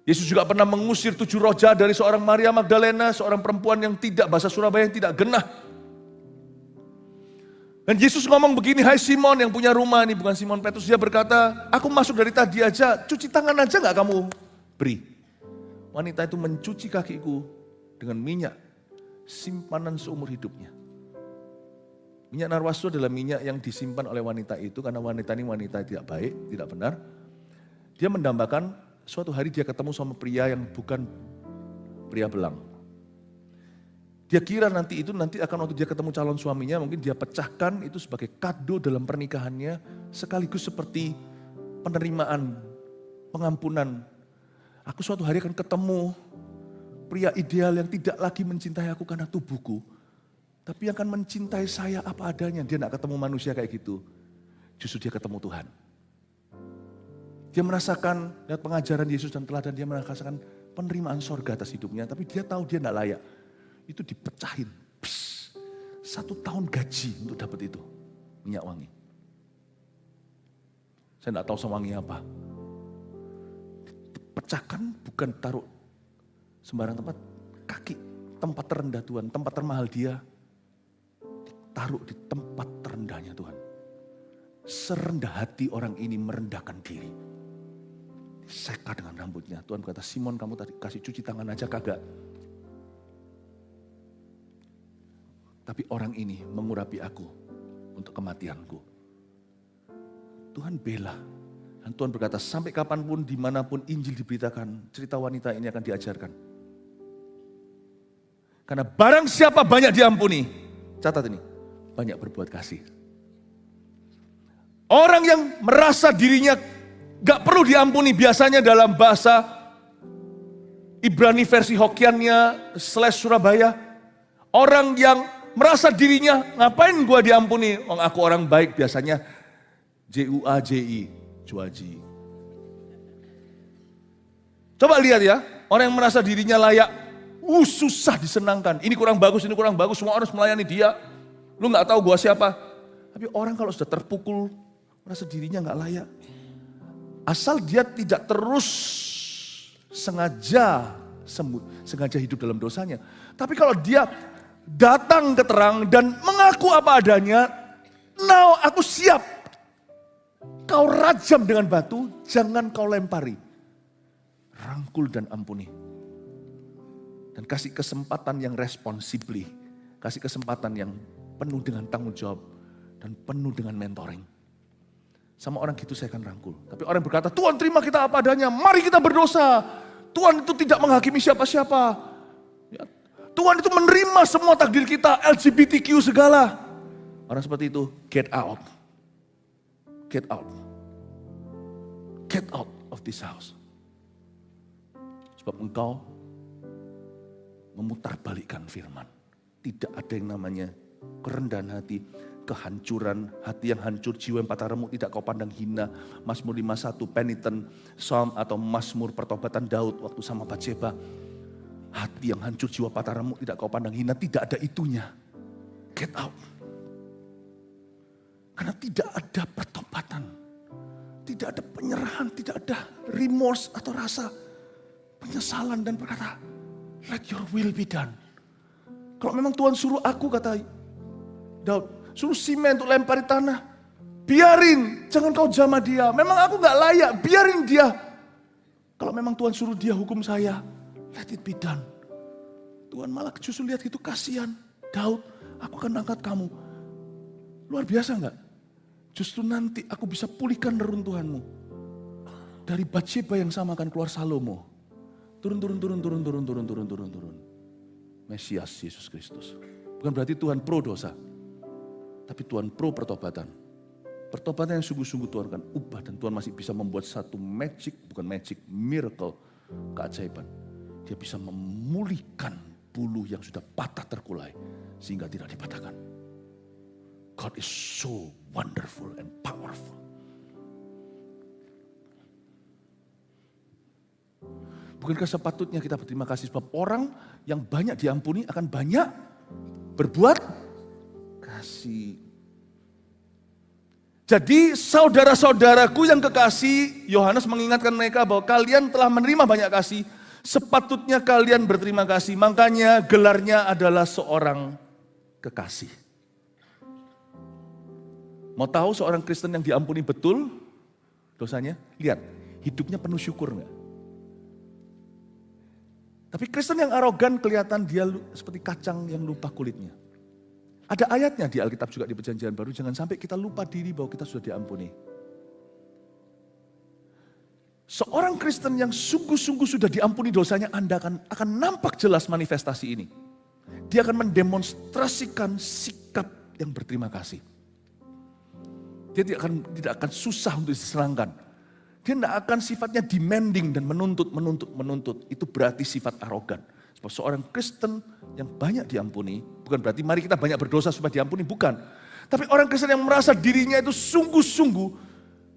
Yesus juga pernah mengusir 7 roh jahat dari seorang Maria Magdalena, seorang perempuan yang tidak, bahasa Surabaya yang tidak genah. Dan Yesus ngomong begini, hai Simon yang punya rumah, ini bukan Simon Petrus, dia berkata, aku masuk dari tadi aja, cuci tangan aja gak kamu beri. Wanita itu mencuci kakiku dengan minyak, simpanan seumur hidupnya. Minyak narwastu adalah minyak yang disimpan oleh wanita itu, karena wanita ini wanita tidak baik, tidak benar. Dia mendambakan suatu hari dia ketemu sama pria yang bukan pria belang. Dia kira nanti akan waktu dia ketemu calon suaminya, mungkin dia pecahkan itu sebagai kado dalam pernikahannya, sekaligus seperti penerimaan, pengampunan. Aku suatu hari akan ketemu pria ideal yang tidak lagi mencintai aku karena tubuhku, tapi akan mencintai saya apa adanya. Dia tidak ketemu manusia kayak gitu, justru dia ketemu Tuhan. Dia merasakan, lihat pengajaran Yesus dan teladan, dia merasakan penerimaan sorga atas hidupnya, tapi dia tahu dia tidak layak. Itu dipecahin. 1 tahun gaji untuk dapat itu. Minyak wangi. Saya tidak tahu sewangi apa. Dipecahkan bukan taruh sembarang tempat. Kaki, tempat terendah Tuhan, tempat termahal dia. Ditaruh di tempat terendahnya Tuhan. Serendah hati orang ini merendahkan diri. Diseka dengan rambutnya. Tuhan berkata, Simon kamu tadi kasih cuci tangan aja kagak. Tapi orang ini mengurapi aku untuk kematianku. Tuhan bela. Dan Tuhan berkata, sampai kapanpun, dimanapun Injil diberitakan, cerita wanita ini akan diajarkan. Karena barang siapa banyak diampuni, catat ini, banyak berbuat kasih. Orang yang merasa dirinya gak perlu diampuni, biasanya dalam bahasa Ibrani versi Hokiannya /Surabaya, orang yang merasa dirinya, ngapain gua diampuni? Aku orang baik, biasanya Juaji. Coba lihat ya, orang yang merasa dirinya layak, susah disenangkan. Ini kurang bagus, semua orang harus melayani dia. Lu gak tahu gua siapa. Tapi orang kalau sudah terpukul, merasa dirinya gak layak. Asal dia tidak terus sengaja hidup dalam dosanya. Tapi kalau dia datang ke terang dan mengaku apa adanya, now aku siap. Kau rajam dengan batu, jangan kau lempari. Rangkul dan ampuni. Dan kasih kesempatan yang responsibly. Kasih kesempatan yang penuh dengan tanggung jawab dan penuh dengan mentoring. Sama orang gitu saya akan rangkul. Tapi orang berkata, Tuhan terima kita apa adanya, mari kita berdosa. Tuhan itu tidak menghakimi siapa-siapa. Ya, Tuhan itu menerima semua takdir kita, LGBTQ segala. Orang seperti itu, get out. Get out. Get out of this house. Sebab engkau memutarbalikkan firman. Tidak ada yang namanya kerendahan hati, kehancuran hati yang hancur, jiwa yang patah remuk tidak kau pandang hina. Mazmur 51, penitent psalm atau Mazmur pertobatan Daud waktu sama Batseba. Hati yang hancur, jiwa patah remuk tidak kau pandang hina, tidak ada itunya. Get out. Karena tidak ada pertobatan, tidak ada penyerahan, tidak ada remorse atau rasa penyesalan dan berkata, let your will be done. Kalau memang Tuhan suruh aku, kata Daud, suruh Simei untuk lempari tanah, biarin, jangan kau jamah dia. Memang aku gak layak, biarin dia. Kalau memang Tuhan suruh dia hukum saya, let it be done. Tuhan malah justru lihat itu kasihan. Daud, aku akan angkat kamu. Luar biasa gak? Justru nanti aku bisa pulihkan reruntuhanmu. Dari Batseba yang sama akan keluar Salomo. Turun. Mesias Yesus Kristus. Bukan berarti Tuhan pro dosa. Tapi Tuhan pro pertobatan. Pertobatan yang sungguh-sungguh Tuhan akan ubah. Dan Tuhan masih bisa membuat satu miracle, keajaiban. Dia bisa memulihkan bulu yang sudah patah terkulai. Sehingga tidak dipatahkan. God is so wonderful and powerful. Bukankah sepatutnya kita berterima kasih sebab orang yang banyak diampuni akan banyak berbuat kasih. Jadi saudara-saudaraku yang kekasih, Yohanes mengingatkan mereka bahwa kalian telah menerima banyak kasih, sepatutnya kalian berterima kasih. Makanya gelarnya adalah seorang kekasih. Mau tahu seorang Kristen yang diampuni betul dosanya? Lihat, hidupnya penuh syukur enggak? Tapi Kristen yang arogan kelihatan dia seperti kacang yang lupa kulitnya. Ada ayatnya di Alkitab juga di Perjanjian Baru, jangan sampai kita lupa diri bahwa kita sudah diampuni. Seorang Kristen yang sungguh-sungguh sudah diampuni dosanya, Anda akan nampak jelas manifestasi ini. Dia akan mendemonstrasikan sikap yang berterima kasih. Dia tidak akan susah untuk diserangkan. Dia tidak akan sifatnya demanding dan menuntut. Itu berarti sifat arogan. Sebab seorang Kristen yang banyak diampuni, bukan berarti mari kita banyak berdosa supaya diampuni, bukan. Tapi orang Kristen yang merasa dirinya itu sungguh-sungguh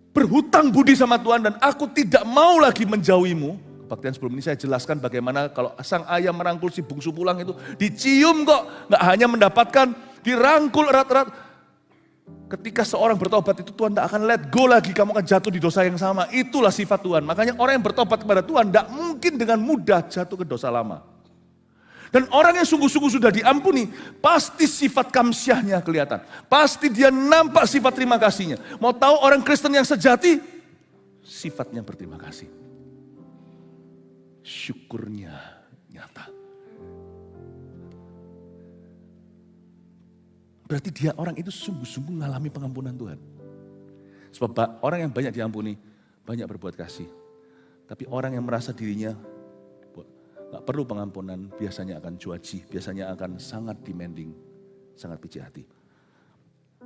berhutang budi sama Tuhan dan aku tidak mau lagi menjauhimu. Kebaktian sebelum ini saya jelaskan bagaimana kalau sang ayah merangkul si bungsu pulang itu dicium kok. Nggak hanya mendapatkan dirangkul erat-erat. Ketika seorang bertobat itu Tuhan tidak akan let go lagi, kamu akan jatuh di dosa yang sama. Itulah sifat Tuhan. Makanya orang yang bertobat kepada Tuhan tidak mungkin dengan mudah jatuh ke dosa lama. Dan orang yang sungguh-sungguh sudah diampuni, pasti sifat kamsyahnya kelihatan. Pasti dia nampak sifat terima kasihnya. Mau tahu orang Kristen yang sejati? Sifatnya berterima kasih. Syukurnya nyata. Berarti dia orang itu sungguh-sungguh mengalami pengampunan Tuhan. Sebab orang yang banyak diampuni, banyak berbuat kasih. Tapi orang yang merasa dirinya gak perlu pengampunan, biasanya akan cuaci, biasanya akan sangat demanding, sangat pici hati.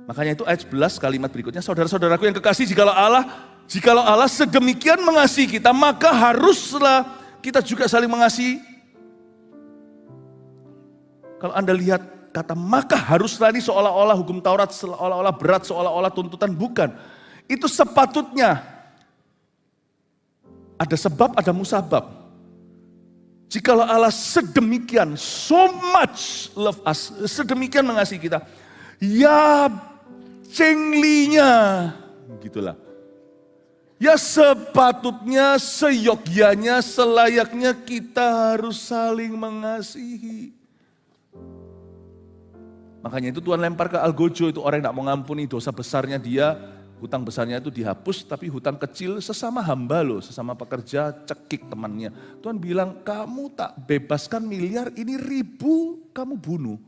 Makanya itu ayat 11 kalimat berikutnya, saudara-saudaraku yang kekasih, jikalau Allah sedemikian mengasihi kita, maka haruslah kita juga saling mengasihi. Kalau Anda lihat kata maka haruslah ini seolah-olah hukum Taurat, seolah-olah berat, seolah-olah tuntutan, bukan. Itu sepatutnya. Ada sebab, ada musabab. Jikalau Allah sedemikian, so much love us, sedemikian mengasihi kita. Ya cenglinya, gitulah. Ya sepatutnya, seyogyanya, selayaknya kita harus saling mengasihi. Makanya itu Tuhan lempar ke Algojo, itu orang yang tidak mau ngampuni dosa besarnya dia, hutang besarnya itu dihapus, tapi hutang kecil sesama hamba loh, sesama pekerja cekik temannya. Tuhan bilang, kamu tak bebaskan miliar, ini 1000 kamu bunuh.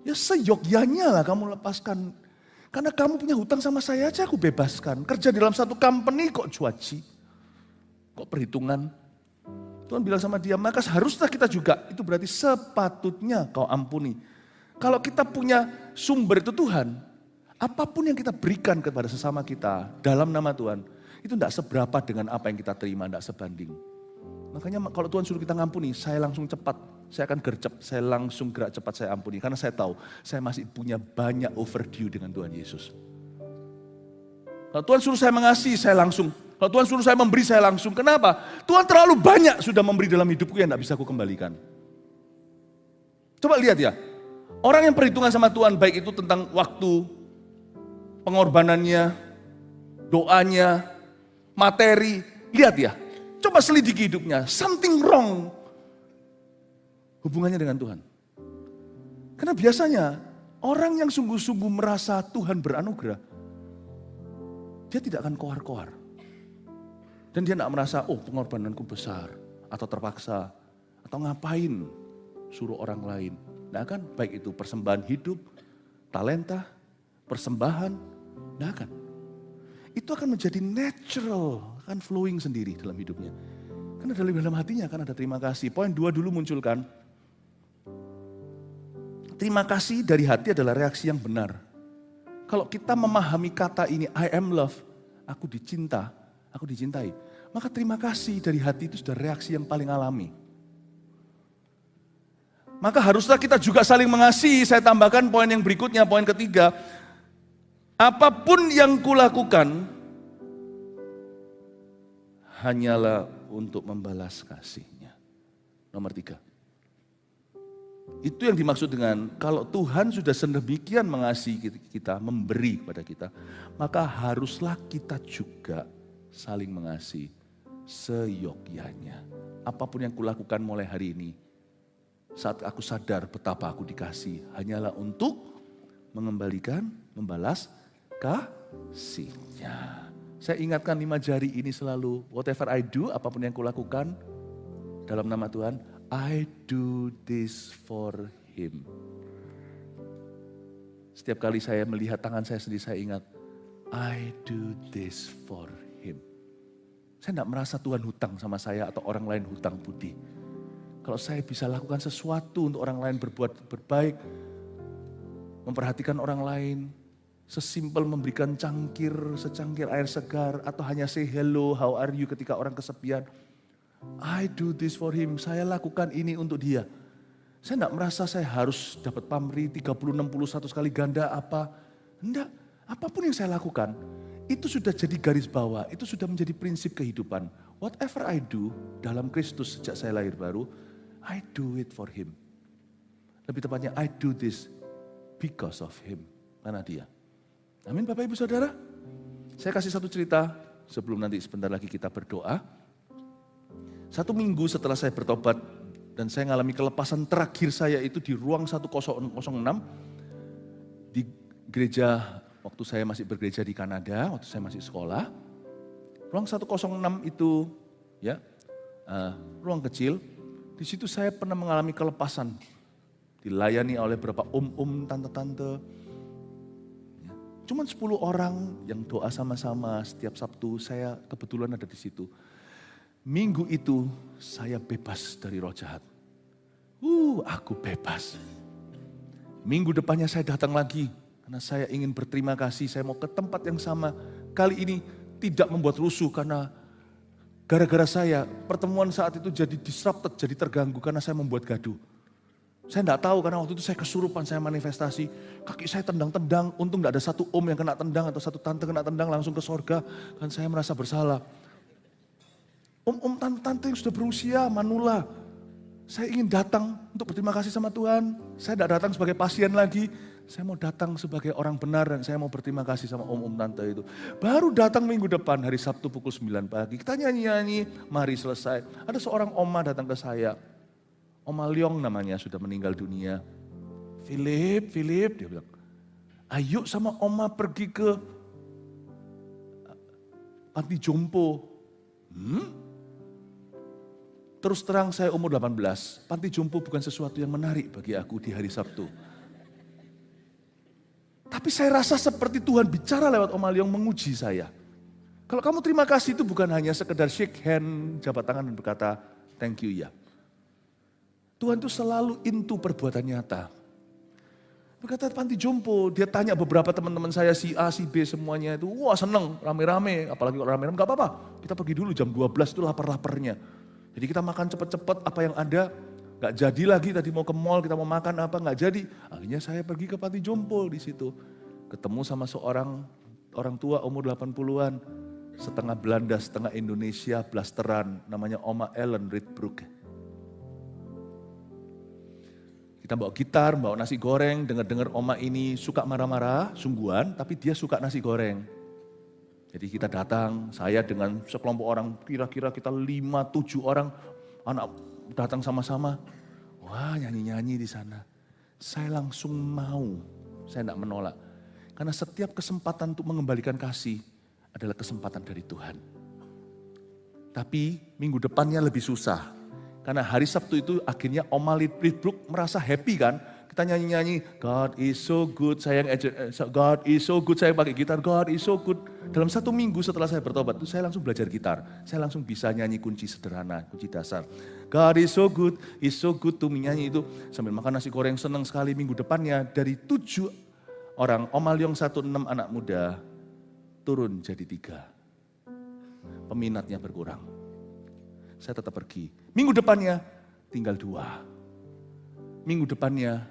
Ya seyogyanya lah kamu lepaskan. Karena kamu punya hutang sama saya aja aku bebaskan. Kerja di dalam satu company kok cuaci, kok perhitungan. Tuhan bilang sama dia, maka seharusnya kita juga, itu berarti sepatutnya kau ampuni. Kalau kita punya sumber itu Tuhan, apapun yang kita berikan kepada sesama kita dalam nama Tuhan, itu tidak seberapa dengan apa yang kita terima, tidak sebanding. Makanya kalau Tuhan suruh kita ngampuni, saya langsung cepat saya akan gercep, saya langsung gerak cepat saya ampuni. Karena saya tahu, saya masih punya banyak overdue dengan Tuhan Yesus. Kalau Tuhan suruh saya mengasihi, saya langsung. Kalau Tuhan suruh saya memberi, saya langsung. Kenapa? Tuhan terlalu banyak sudah memberi dalam hidupku yang tidak bisa aku kembalikan. Coba lihat ya, orang yang perhitungan sama Tuhan, baik itu tentang waktu, pengorbanannya, doanya, materi, lihat ya. Coba selidiki hidupnya, something wrong hubungannya dengan Tuhan. Karena biasanya orang yang sungguh-sungguh merasa Tuhan beranugerah, dia tidak akan koar-koar. Dan dia tidak merasa, oh pengorbananku besar, atau terpaksa, atau ngapain suruh orang lain. Tidak akan, baik itu persembahan hidup, talenta, persembahan, tidak akan. Itu akan menjadi natural, akan flowing sendiri dalam hidupnya. Karena dalam hatinya akan ada terima kasih. Poin 2 dulu munculkan. Terima kasih dari hati adalah reaksi yang benar. Kalau kita memahami kata ini, I am love, aku dicinta, aku dicintai. Maka terima kasih dari hati itu sudah reaksi yang paling alami. Maka haruslah kita juga saling mengasihi. Saya tambahkan poin yang berikutnya, poin ketiga. Apapun yang kulakukan, hanyalah untuk membalas kasih-Nya. Nomor 3. Itu yang dimaksud dengan kalau Tuhan sudah sedemikian mengasihi kita, memberi kepada kita, maka haruslah kita juga saling mengasihi seyogyanya. Apapun yang kulakukan mulai hari ini, saat aku sadar betapa aku dikasih, hanyalah untuk mengembalikan, membalas kasih-Nya. Saya ingatkan 5 jari ini selalu, whatever I do, apapun yang kulakukan dalam nama Tuhan, I do this for Him. Setiap kali saya melihat tangan saya sendiri, saya ingat, I do this for Him. Saya tidak merasa Tuhan hutang sama saya atau orang lain hutang budi. Kalau saya bisa lakukan sesuatu untuk orang lain berbuat berbaik, memperhatikan orang lain, sesimpel memberikan secangkir air segar, atau hanya say hello, how are you ketika orang kesepian. I do this for him, saya lakukan ini untuk dia. Saya tidak merasa saya harus dapat pamrih 30, 60, 100 kali ganda apa. Enggak, apapun yang saya lakukan, itu sudah jadi garis bawah, itu sudah menjadi prinsip kehidupan. Whatever I do dalam Kristus sejak saya lahir baru, I do it for Him. Lebih tepatnya, I do this because of Him, karena Dia. Amin Bapak Ibu Saudara. Saya kasih satu cerita sebelum nanti sebentar lagi kita berdoa. 1 minggu setelah saya bertobat dan saya mengalami kelepasan terakhir saya itu di ruang 1006 di gereja waktu saya masih bergereja di Kanada, waktu saya masih sekolah. Ruang 106 itu ya ruang kecil. Di situ saya pernah mengalami kelepasan. Dilayani oleh beberapa tante-tante. Cuman 10 orang yang doa sama-sama setiap Sabtu, saya kebetulan ada di situ. Minggu itu saya bebas dari roh jahat. Aku bebas. Minggu depannya saya datang lagi, karena saya ingin berterima kasih, saya mau ke tempat yang sama. Kali ini tidak membuat rusuh karena gara-gara saya, pertemuan saat itu jadi disrupted, jadi terganggu karena saya membuat gaduh. Saya tidak tahu karena waktu itu saya kesurupan, saya manifestasi. Kaki saya tendang-tendang, untung tidak ada satu yang kena tendang atau satu tante kena tendang langsung ke sorga. Dan saya merasa bersalah. Tante-tante yang sudah berusia, manula. Saya ingin datang untuk berterima kasih sama Tuhan. Saya tidak datang sebagai pasien lagi. Saya mau datang sebagai orang benar dan saya mau berterima kasih sama tante itu. Baru datang minggu depan hari Sabtu pukul 9 pagi. Kita nyanyi-nyanyi, mari selesai. Ada seorang oma datang ke saya. Oma Leong namanya, sudah meninggal dunia. Philip, dia bilang, ayo sama oma pergi ke panti jompo. Terus terang saya umur 18, panti jompo bukan sesuatu yang menarik bagi aku di hari Sabtu. Tapi saya rasa seperti Tuhan bicara lewat Oma Leong menguji saya. Kalau kamu terima kasih itu bukan hanya sekedar shake hand, jabat tangan dan berkata thank you ya. Tuhan itu selalu into perbuatan nyata. Berkata panti jompo, dia tanya beberapa teman-teman saya si A, si B semuanya itu, wah seneng, rame-rame. Apalagi kalau rame-rame, gak apa-apa. Kita pergi dulu jam 12 itu lapar-laparnya. Jadi kita makan cepet-cepet apa yang ada, Gak jadi lagi tadi mau ke mall, kita mau makan apa, gak jadi. Akhirnya saya pergi ke panti jompo di situ. Ketemu sama seorang orang tua umur 80-an. Setengah Belanda, setengah Indonesia, blasteran. Namanya Oma Ellen Ritbroek. Kita bawa gitar, bawa nasi goreng, dengar-dengar Oma ini suka marah-marah, sungguhan, tapi dia suka nasi goreng. Jadi kita datang, saya dengan sekelompok orang, kira-kira kita 5-7 orang, anak datang sama-sama. Wah, nyanyi-nyanyi di sana. Saya langsung mau, saya tidak menolak. Karena setiap kesempatan untuk mengembalikan kasih adalah kesempatan dari Tuhan. Tapi minggu depannya lebih susah. Karena hari Sabtu itu akhirnya Oma Ritbroek merasa happy kan. Kita nyanyi-nyanyi, God is so good, God is so good, saya pakai gitar, God is so good. Dalam 1 minggu setelah saya bertobat, itu saya langsung belajar gitar. Saya langsung bisa nyanyi kunci sederhana, kunci dasar. God is so good to nyanyi itu. Sambil makan nasi goreng senang sekali. Minggu depannya dari 7 orang, Oma Leong 16 anak muda, turun jadi 3. Peminatnya berkurang. Saya tetap pergi. Minggu depannya tinggal 2. Minggu depannya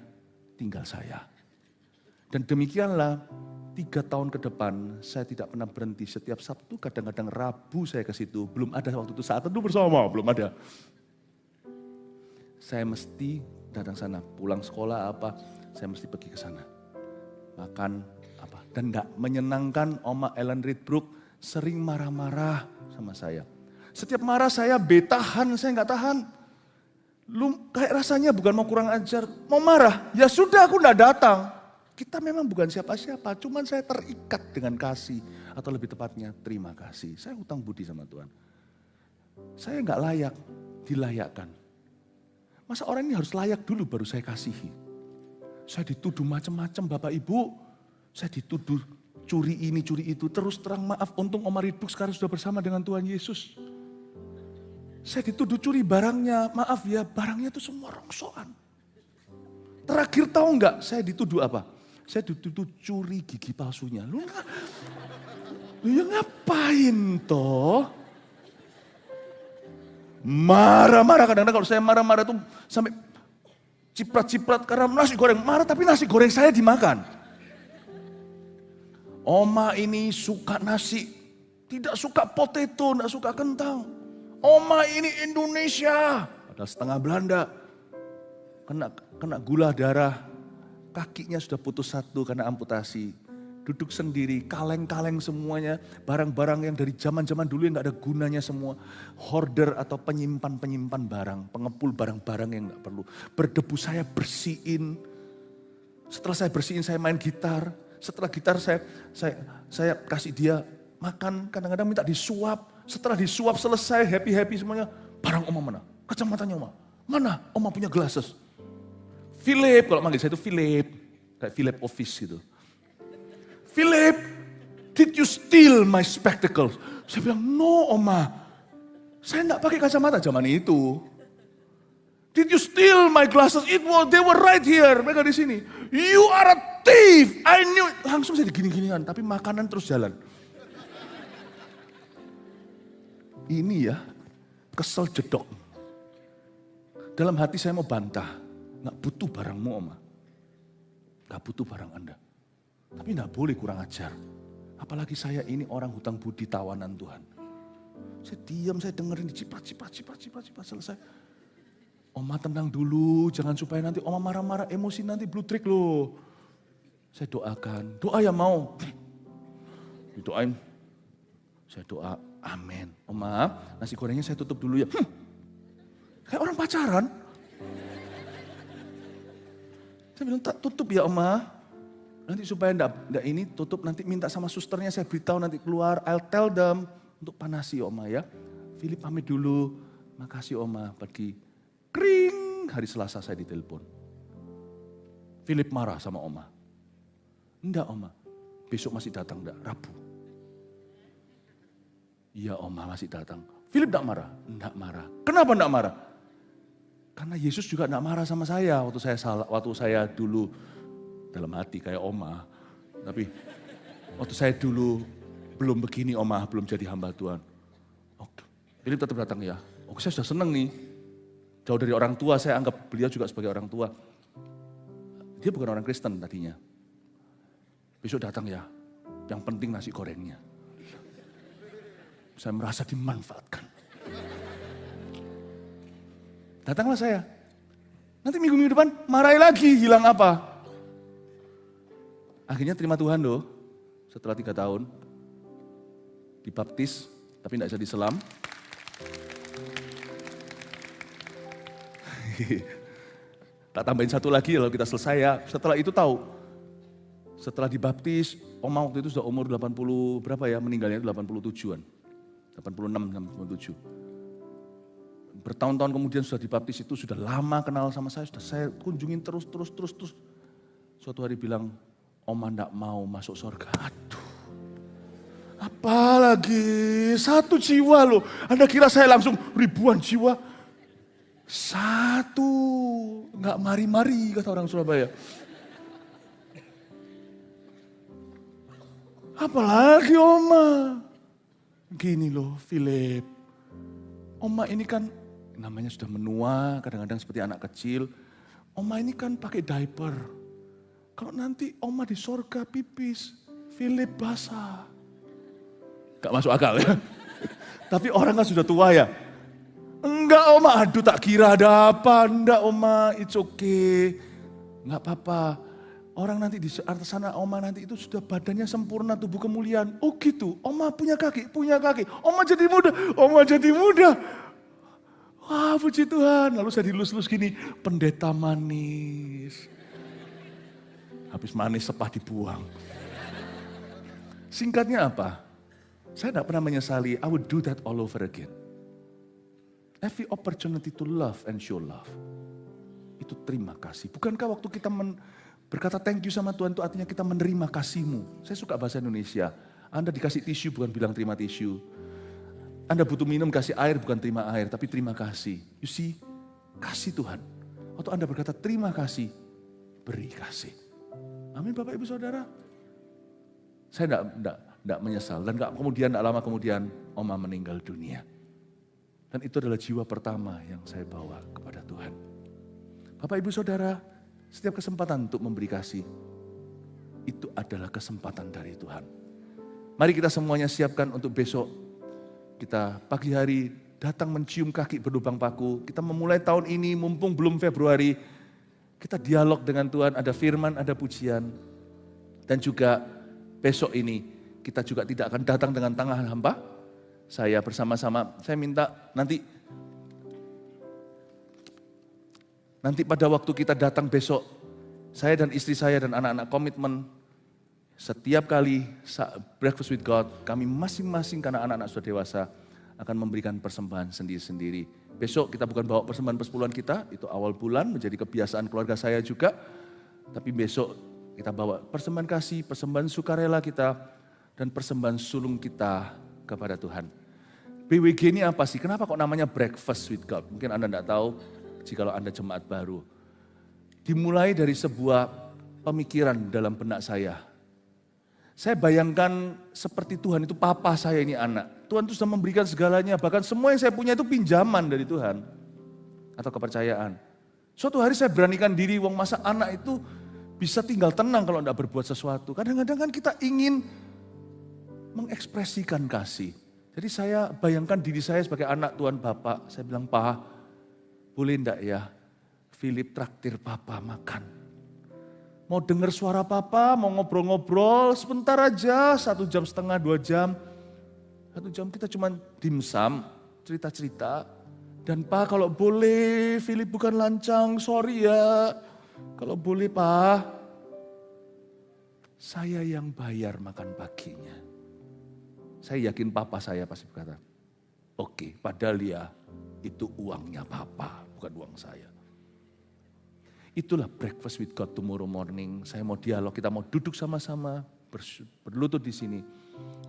tinggal saya. Dan demikianlah 3 tahun ke depan saya tidak pernah berhenti. Setiap Sabtu, kadang-kadang Rabu saya ke situ. Belum ada waktu itu saat teduh bersama, belum ada. Saya mesti datang sana, pulang sekolah apa, saya mesti pergi ke sana. Makan apa. Dan enggak menyenangkan Oma Ellen Ritbroek sering marah-marah sama saya. Setiap marah saya betahan, saya enggak tahan. Lu kayak rasanya bukan mau kurang ajar, mau marah, ya sudah aku enggak datang. Kita memang bukan siapa-siapa, cuman saya terikat dengan kasih. Atau lebih tepatnya terima kasih. Saya hutang budi sama Tuhan. Saya enggak layak, dilayakkan. Masa orang ini harus layak dulu baru saya kasihi. Saya dituduh macam-macam Bapak Ibu. Saya dituduh curi ini, curi itu. Terus terang maaf, untung Oma Ritbroek sekarang sudah bersama dengan Tuhan Yesus. Saya dituduh curi barangnya, maaf ya, barangnya itu semua rongsokan. Terakhir tahu enggak, saya dituduh apa? Saya dituduh curi gigi palsunya. Lu ya ngapain toh? Marah-marah, kadang-kadang kalau saya marah-marah tuh sampai ciprat-ciprat karena nasi goreng. Marah tapi nasi goreng saya dimakan. Oma ini suka nasi, tidak suka potato, tidak suka kentang. Oma ini Indonesia, padahal setengah Belanda. Kena gula darah, kakinya sudah putus 1 karena amputasi. Duduk sendiri, kaleng-kaleng semuanya. Barang-barang yang dari zaman-zaman dulu yang gak ada gunanya semua. Hoarder atau penyimpan-penyimpan barang, pengepul barang-barang yang gak perlu. Berdebu saya bersihin. Setelah saya bersihin saya main gitar. Setelah gitar saya kasih dia makan, kadang-kadang minta disuap. Setelah disuap selesai, happy-happy semuanya. Barang Oma mana? Kacamatanya Oma. Mana? Oma punya glasses. Philip, kalau manggil saya itu Philip. Kayak Philip Office gitu. Philip, did you steal my spectacles? Saya bilang, no Oma. Saya enggak pakai kacamata zaman itu. Did you steal my glasses? They were right here. Mereka di sini. You are a thief. I knew it. Langsung saya digini-ginian, tapi makanan terus jalan. Ini ya, kesel jedok. Dalam hati saya mau bantah. Nggak butuh barangmu Oma. Nggak butuh barang Anda. Tapi nggak boleh kurang ajar. Apalagi saya ini orang hutang budi tawanan Tuhan. Saya diam, saya dengerin ciprat, selesai. Oma tenang dulu, jangan supaya nanti Oma marah-marah, emosi nanti blue trick loh. Saya doakan, doa ya mau. Didoain, saya doa. Amin. Oma, nasi gorengnya saya tutup dulu ya. Kayak orang pacaran. Saya bilang, tak tutup ya Oma. Nanti supaya enggak ini tutup, nanti minta sama susternya, saya beritahu nanti keluar. I'll tell them untuk panasi Oma ya. Philip pamit dulu. Makasih Oma, pergi. Kring, hari Selasa saya ditelepon. Philip marah sama Oma. Enggak Oma, besok masih datang enggak? Rabu. Iya Oma masih datang. Philip enggak marah? Enggak marah. Kenapa enggak marah? Karena Yesus juga enggak marah sama saya waktu saya dulu dalam hati kayak Oma. Tapi waktu saya dulu belum begini Oma, belum jadi hamba Tuhan. Oke, Philip tetap datang ya. Oke, saya sudah senang nih. Jauh dari orang tua, saya anggap beliau juga sebagai orang tua. Dia bukan orang Kristen tadinya. Besok datang ya, yang penting nasi gorengnya. Saya merasa dimanfaatkan. Datanglah saya. Nanti minggu-minggu depan marahi lagi, hilang apa? Akhirnya terima Tuhan loh, setelah 3 tahun. Dibaptis, tapi tidak bisa diselam. Tak tambahin satu lagi kalau kita selesai ya. Setelah itu tahu, setelah dibaptis, Oma waktu itu sudah umur 80 berapa ya, meninggalnya itu 87-an. 86, 87. Bertahun-tahun kemudian sudah dibaptis itu, sudah lama kenal sama saya, sudah saya kunjungin terus. Suatu hari bilang, Oma enggak mau masuk surga. Aduh, apalagi 1 jiwa loh. Anda kira saya langsung ribuan jiwa? 1, enggak mari-mari kata orang Surabaya. Apalagi Oma. Gini loh Philip, Oma ini kan namanya sudah menua, kadang-kadang seperti anak kecil. Oma ini kan pakai diaper. Kalau nanti Oma di sorga pipis, Philip basah. Gak masuk akal ya. Tapi orang kan sudah tua ya. Enggak Oma, aduh tak kira ada apa. Enggak Oma, it's okay. Enggak apa-apa. Orang nanti di atas sana Oma nanti itu sudah badannya sempurna, tubuh kemuliaan. Oh gitu, Oma punya kaki. Oma jadi muda. Wah puji Tuhan. Lalu saya dilus-lus gini, pendeta manis. Habis manis sepah dibuang. Singkatnya apa? Saya tidak pernah menyesali, I would do that all over again. Every opportunity to love and show love. Itu terima kasih. Bukankah waktu kita berkata thank you sama Tuhan itu artinya kita menerima kasih-Mu. Saya suka bahasa Indonesia. Anda dikasih tisu bukan bilang terima tisu. Anda butuh minum kasih air bukan terima air tapi terima kasih. You see, kasih Tuhan. Waktu Anda berkata terima kasih, beri kasih. Amin Bapak Ibu Saudara. Saya tidak menyesal dan tidak lama kemudian Oma meninggal dunia. Dan itu adalah jiwa pertama yang saya bawa kepada Tuhan. Bapak Ibu Saudara, setiap kesempatan untuk memberi kasih, itu adalah kesempatan dari Tuhan. Mari kita semuanya siapkan untuk besok. Kita pagi hari datang mencium kaki berlubang paku. Kita memulai tahun ini mumpung belum Februari. Kita dialog dengan Tuhan, ada firman, ada pujian. Dan juga besok ini kita juga tidak akan datang dengan tangan hampa. Saya bersama-sama, saya minta nanti pada waktu kita datang besok, saya dan istri saya dan anak-anak komitmen, setiap kali breakfast with God, kami masing-masing karena anak-anak sudah dewasa, akan memberikan persembahan sendiri-sendiri. Besok kita bukan bawa persembahan persepuluhan kita, itu awal bulan menjadi kebiasaan keluarga saya juga. Tapi besok kita bawa persembahan kasih, persembahan sukarela kita, dan persembahan sulung kita kepada Tuhan. BWG ini apa sih? Kenapa kok namanya breakfast with God? Mungkin Anda tidak tahu, jikalau Anda jemaat baru. Dimulai dari sebuah pemikiran dalam benak saya. Saya bayangkan seperti Tuhan itu papa saya ini anak. Tuhan itu sudah memberikan segalanya, bahkan semua yang saya punya itu pinjaman dari Tuhan. Atau kepercayaan. Suatu hari saya beranikan diri, wong masa anak itu bisa tinggal tenang kalau tidak berbuat sesuatu. Kadang-kadang kan kita ingin mengekspresikan kasih. Jadi saya bayangkan diri saya sebagai anak Tuhan Bapak. Saya bilang, Pa, boleh enggak ya Philip traktir Papa makan. Mau dengar suara Papa, mau ngobrol-ngobrol sebentar aja, 1 jam setengah, 2 jam. 1 jam kita cuma dimsum, cerita-cerita. Dan Pa kalau boleh, Philip bukan lancang, sorry ya. Kalau boleh Pa, saya yang bayar makan paginya. Saya yakin Papa saya pasti berkata, oke, padahal ya itu uangnya Papa, bukan uang saya. Itulah breakfast with God tomorrow morning. Saya mau dialog, kita mau duduk sama-sama, berlutut di sini.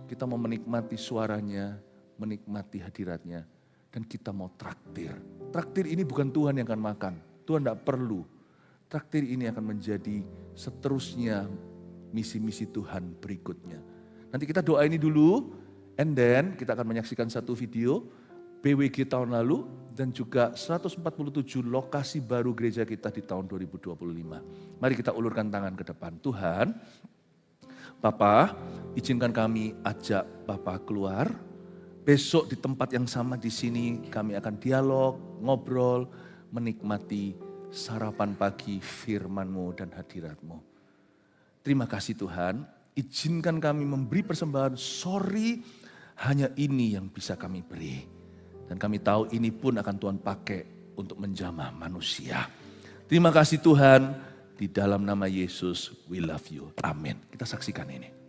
Kita mau menikmati suaranya, menikmati hadiratnya. Dan kita mau traktir. Traktir ini bukan Tuhan yang akan makan. Tuhan tidak perlu. Traktir ini akan menjadi seterusnya misi-misi Tuhan berikutnya. Nanti kita doa ini dulu. And then kita akan menyaksikan satu video. BWG tahun lalu dan juga 147 lokasi baru gereja kita di tahun 2025. Mari kita ulurkan tangan ke depan. Tuhan, Bapa, izinkan kami ajak Bapa keluar. Besok di tempat yang sama di sini kami akan dialog, ngobrol, menikmati sarapan pagi firman-Mu dan hadirat-Mu. Terima kasih Tuhan, izinkan kami memberi persembahan, sorry hanya ini yang bisa kami beri. Dan kami tahu ini pun akan Tuhan pakai untuk menjamah manusia. Terima kasih Tuhan, di dalam nama Yesus we love you. Amin. Kita saksikan ini.